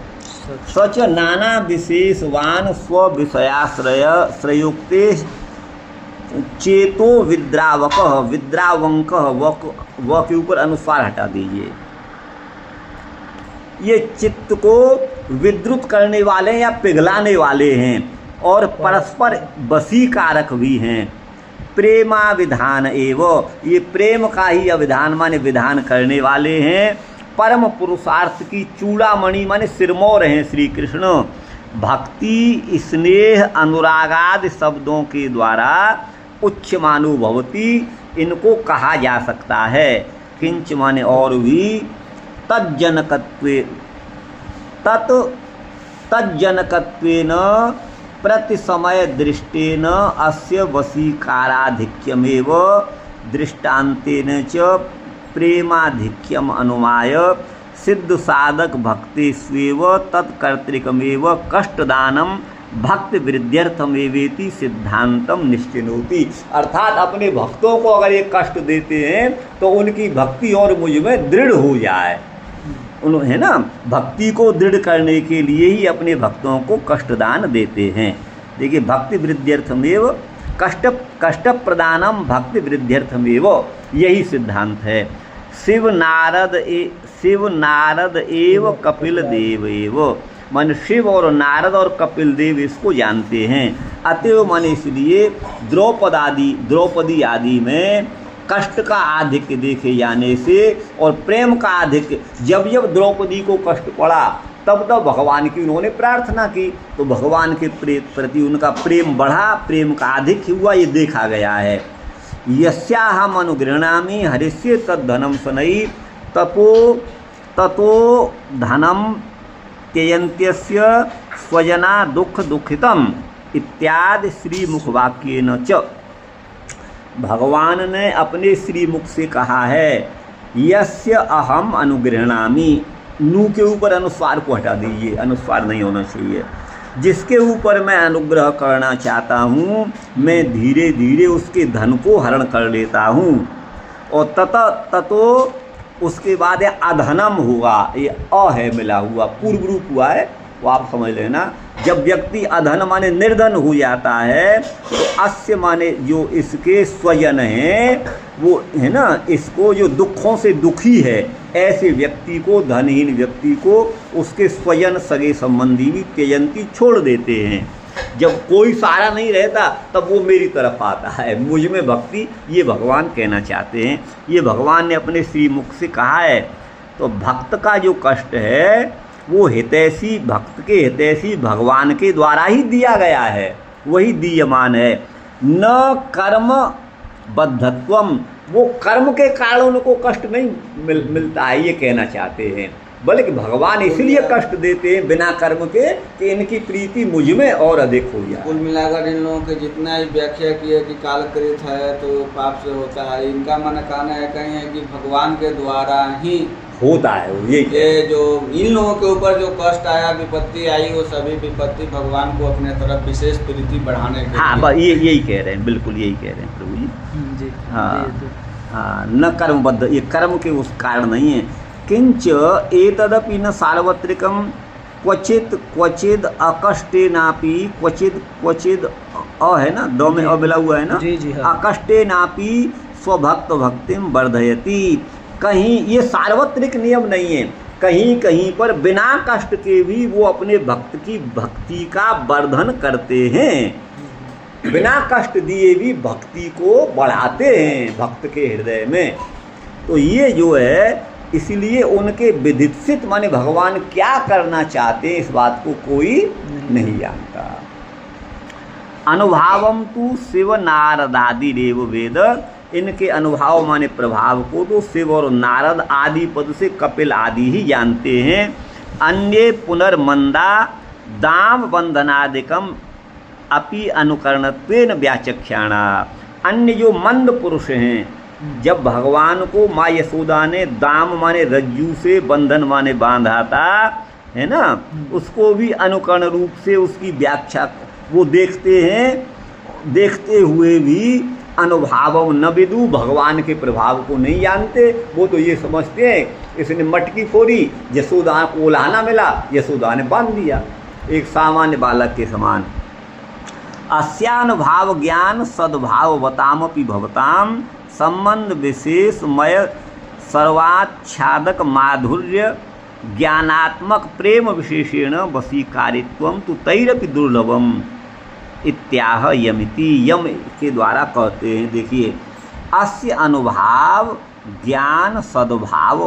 सच नाना विशेषवान स्व विषयाश्रय श्रयोक्ते चेतो विद्रावक, विद्रावंक व के ऊपर अनुस्वार हटा दीजिए। ये चित्त को विद्रुत करने वाले या पिघलाने वाले हैं और परस्पर वशीकारक भी हैं। प्रेमा विधान एवं, ये प्रेम का ही अविधान माने विधान करने वाले हैं। परम पुरुषार्थ की चूड़ामणि माने सिरमौर हैं श्री कृष्ण। भक्ति स्नेह अनुरागादि शब्दों के द्वारा उच्च मानु भवती, इनको कहा जा सकता है। किंच माने और भी, तज्जनकत्वेन प्रतिसमय दृष्टेन अस्य वशीकाराधिक्यमेव दृष्टान्तेन च प्रेमाधिक्यम अनुमाय सिद्ध साधक भक्तेष्वेव तत्कर्तृकमेव कष्टदानम भक्त वृद्ध्यर्थमेवेति सिद्धांतम निश्चिनोति। अर्थात अपने भक्तों को अगर ये कष्ट देते हैं तो उनकी भक्ति और मुझ में दृढ़ हो जाए, है ना, भक्ति को दृढ़ करने के लिए ही अपने भक्तों को कष्टदान देते हैं। देखिए भक्ति वृद्ध्यर्थमेव कष्ट प्रदानम भक्ति वृद्ध्यर्थमेव, यही सिद्धांत है। शिव नारद एव कपिल देव एव, मन शिव और नारद और कपिल देव इसको जानते हैं। अतएव मन इसलिए द्रौपदी आदि में कष्ट का आधिक्य देखे जाने से और प्रेम का आधिक्य, जब द्रौपदी को कष्ट पड़ा तब भगवान की उन्होंने प्रार्थना की, तो भगवान के प्रति उनका प्रेम बढ़ा, प्रेम का आधिक्य हुआ, ये देखा गया है। यस्याहम अनुगृह्णामि हरिष्ये तद्धनम शनैः ततो धनम त्यजन्त्यस्य स्वजना दुख दुखितम इत्यादि श्रीमुख वाक्येन च। भगवान ने अपने श्रीमुख से कहा है यस्य अहम अनुगृह्णामि, नू के ऊपर अनुस्वार को हटा दीजिए, अनुस्वार नहीं होना चाहिए। जिसके ऊपर मैं अनुग्रह करना चाहता हूँ मैं धीरे धीरे उसके धन को हरण कर लेता हूँ। और ततो उसके बाद ये अधनम हुआ, ये अ है मिला हुआ, पूर्व रूप हुआ है, वो आप समझ लेना। जब व्यक्ति अधन माने निर्धन हो जाता है तो अस्य माने जो इसके स्वजन हैं वो है ना, इसको जो दुखों से दुखी है ऐसे व्यक्ति को, धनहीन व्यक्ति को उसके स्वजन सगे संबंधी भी त्यजंती छोड़ देते हैं। जब कोई सहारा नहीं रहता तब वो मेरी तरफ आता है, मुझ में भक्ति, ये भगवान कहना चाहते हैं। ये भगवान ने अपने श्रीमुख से कहा है। तो भक्त का जो कष्ट है वो हितैषी, भक्त के हितैषी भगवान के द्वारा ही दिया गया है, वही दीयमान है। न कर्म बद्धत्वम, वो कर्म के कारण उनको कष्ट नहीं मिलता है, ये कहना चाहते हैं। बल्कि भगवान इसलिए कष्ट देते हैं बिना कर्म के कि इनकी प्रीति मुझ में और अधिक हो जाए। कुल मिलाकर इन लोगों के जितना ही व्याख्या की है कि कालकृत है तो पाप से होता है, इनका मन कहना है कहीं है कि भगवान के द्वारा ही होता है। ये जो इन लोगों के ऊपर जो कष्ट आया, विपत्ति आई, वो सभी विपत्ति भगवान को अपने तरफ विशेष प्रीति बढ़ाने के हाँ, यही कह रहे हैं, बिल्कुल यही कह रहे हैं प्रभु जी। हाँ हाँ, न कर्मबद्ध, ये कर्म के उस कारण नहीं है। किंच एतदपि न सार्वत्रिकम क्वचित क्वचिद अकष्टेनापि क्वचिद अ है ना, दो में अ मिला हुआ है ना, अकष्टेनापि स्वभक्त भक्तिम वर्धयति। कहीं ये सार्वत्रिक नियम नहीं है, कहीं कहीं पर बिना कष्ट के भी वो अपने भक्त की भक्ति का वर्धन करते हैं, बिना कष्ट दिए भी भक्ति को बढ़ाते हैं भक्त के हृदय में। तो ये जो है इसलिए उनके विधित्सित माने भगवान क्या करना चाहते हैं इस बात को कोई नहीं जानता। अनुभावम तु शिव नारदादि रेव वेद, इनके अनुभाव माने प्रभाव को तो शिव और नारद आदि पद से कपिल आदि ही जानते हैं। अन्य पुनर्मंदा दाम बंधनादिकम अपि अनुकरणत्वेन व्याचख्याणा। अन्य जो मंद पुरुष हैं, जब भगवान को माँ यशोदा ने दाम माने रज्जू से, बंधन माने बांधा था, है ना, उसको भी अनुकरण रूप से उसकी व्याख्या वो देखते हैं, देखते हुए भी अनुभाव न विदु, भगवान के प्रभाव को नहीं जानते। वो तो ये समझते हैं इसने मटकी फोड़ी, यशोदा को उलाहना मिला, यशोदा ने बांध दिया, एक सामान्य बालक के समान। अस्यानुभाव ज्ञान सद्भाव बतामपि भवताम संबंध विशेषमय सर्वाच्छादक माधुर्य ज्ञानात्मक प्रेम विशेषेण वशीकारित्वम तु तैरपि दुर्लभम इत्याह यमिति। यम के द्वारा कहते हैं, देखिए, अस्य अनुभाव ज्ञान सद्भाव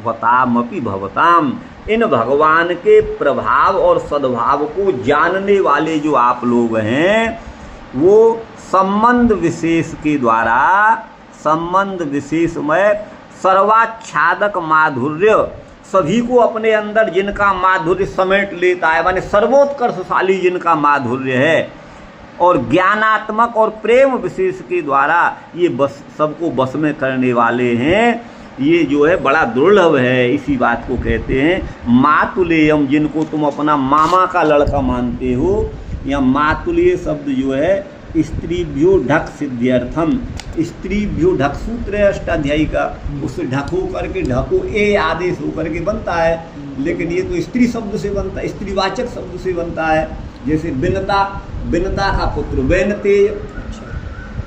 वतामपि भवताम, इन भगवान के प्रभाव और सद्भाव को जानने वाले जो आप लोग हैं वो संबंध विशेष के द्वारा, संबंध विशेषमय सर्वाच्छादक माधुर्य, सभी को अपने अंदर जिनका माधुर्य समेट लेता है, माने सर्वोत्कर्षशाली जिनका माधुर्य है, और ज्ञानात्मक और प्रेम विशेष के द्वारा ये बस सबको बस में करने वाले हैं, ये जो है बड़ा दुर्लभ है। इसी बात को कहते हैं मातुलेयम, जिनको तुम अपना मामा का लड़का मानते हो। या मातुलेय शब्द जो है स्त्रीभ्यो ढक सिद्ध्यर्थम, स्त्रीभ्यो ढक सूत्र है अष्टाध्यायी का, उससे ढक हो करके, ढको ए आदेश हो करके बनता है, लेकिन ये तो स्त्री शब्द से बनता है, स्त्रीवाचक शब्द से बनता है। जैसे बिनता, बिनता का पुत्र बेनते,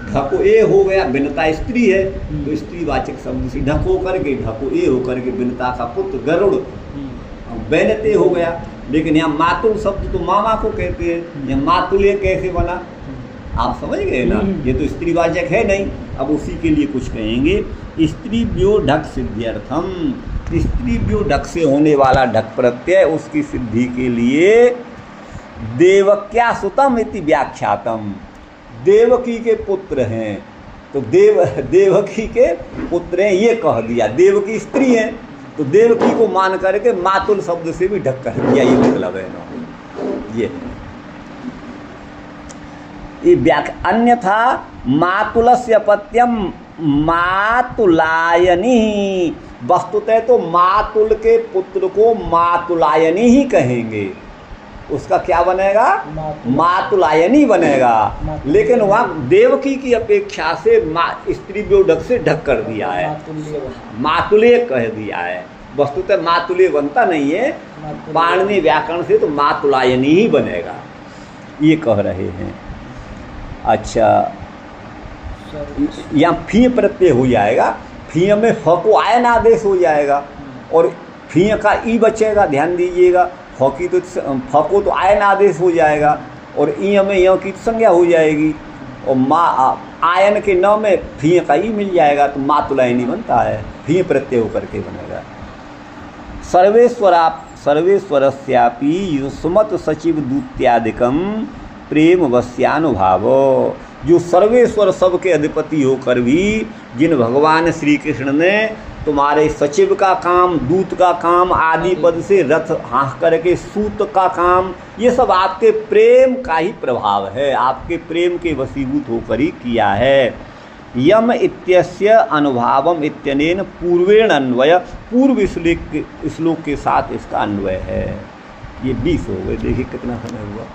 ढको ए हो गया, बिनता स्त्री है तो स्त्रीवाचक शब्द से ढको करके, ढको ए हो करके बिनता का पुत्र गरुड़ बेनते हो गया। लेकिन यहाँ मातुल शब्द तो मामा को कहते हैं, यहाँ मातुल्य कैसे बना आप समझ गए ना, ये तो स्त्रीवाचक है नहीं। अब उसी के लिए कुछ कहेंगे, स्त्रीभ्यो ढक सिद्ध्यर्थम, स्त्रीभ्यो ढक से होने वाला ढक प्रत्यय उसकी सिद्धि के लिए देवक्या सुतम इति व्याख्यातम, देवकी के पुत्र हैं, तो देवकी के पुत्र हैं ये कह दिया, देवकी स्त्री हैं तो देवकी को मान करके मातुल शब्द से भी ढक कर दिया, ये मतलब है ना। ये व्याख्या। अन्यथा मातुलस्य पत्यम मातुलायनी, वस्तुतः तो मातुल के पुत्र को मातुलायनी ही कहेंगे, उसका क्या बनेगा, मातुलायनी बनेगा। लेकिन वहाँ देवकी की अपेक्षा से स्त्री वियोडक से ढक कर दिया है, मातुल्य कह दिया है। वस्तुतः मातुल्य बनता नहीं है, पाणिनि व्याकरण से तो मातुलायनी ही बनेगा, ये कह रहे हैं। अच्छा, यहाँ फी प्रत्यय हो जाएगा, फी में फ को आयन आदेश हो जाएगा और फी का ई बचेगा, ध्यान दीजिएगा। फ की तो फ को तो आयन आदेश हो जाएगा और ई में य की संज्ञा हो जाएगी और आयन के न में फी का ई मिल जाएगा तो मातुलायनी बनता है, फी प्रत्यय होकर के बनेगा। सर्वेश्वरस्यापि युष्मत् सचिव दूत्यादिकम प्रेम वश्यानुभाव, जो सर्वेश्वर सबके अधिपति होकर भी जिन भगवान श्री कृष्ण ने तुम्हारे सचिव का काम, दूत का काम आदि पद से रथ हाँक करके सूत का काम, ये सब आपके प्रेम का ही प्रभाव है, आपके प्रेम के वशीभूत होकर ही किया है। यम इत्यस्य अनुभावम इत्यनेन पूर्वेण अन्वय, पूर्व श्लोक के साथ इसका अन्वय है। ये 20 हो गए, देखिए कितना समय हुआ।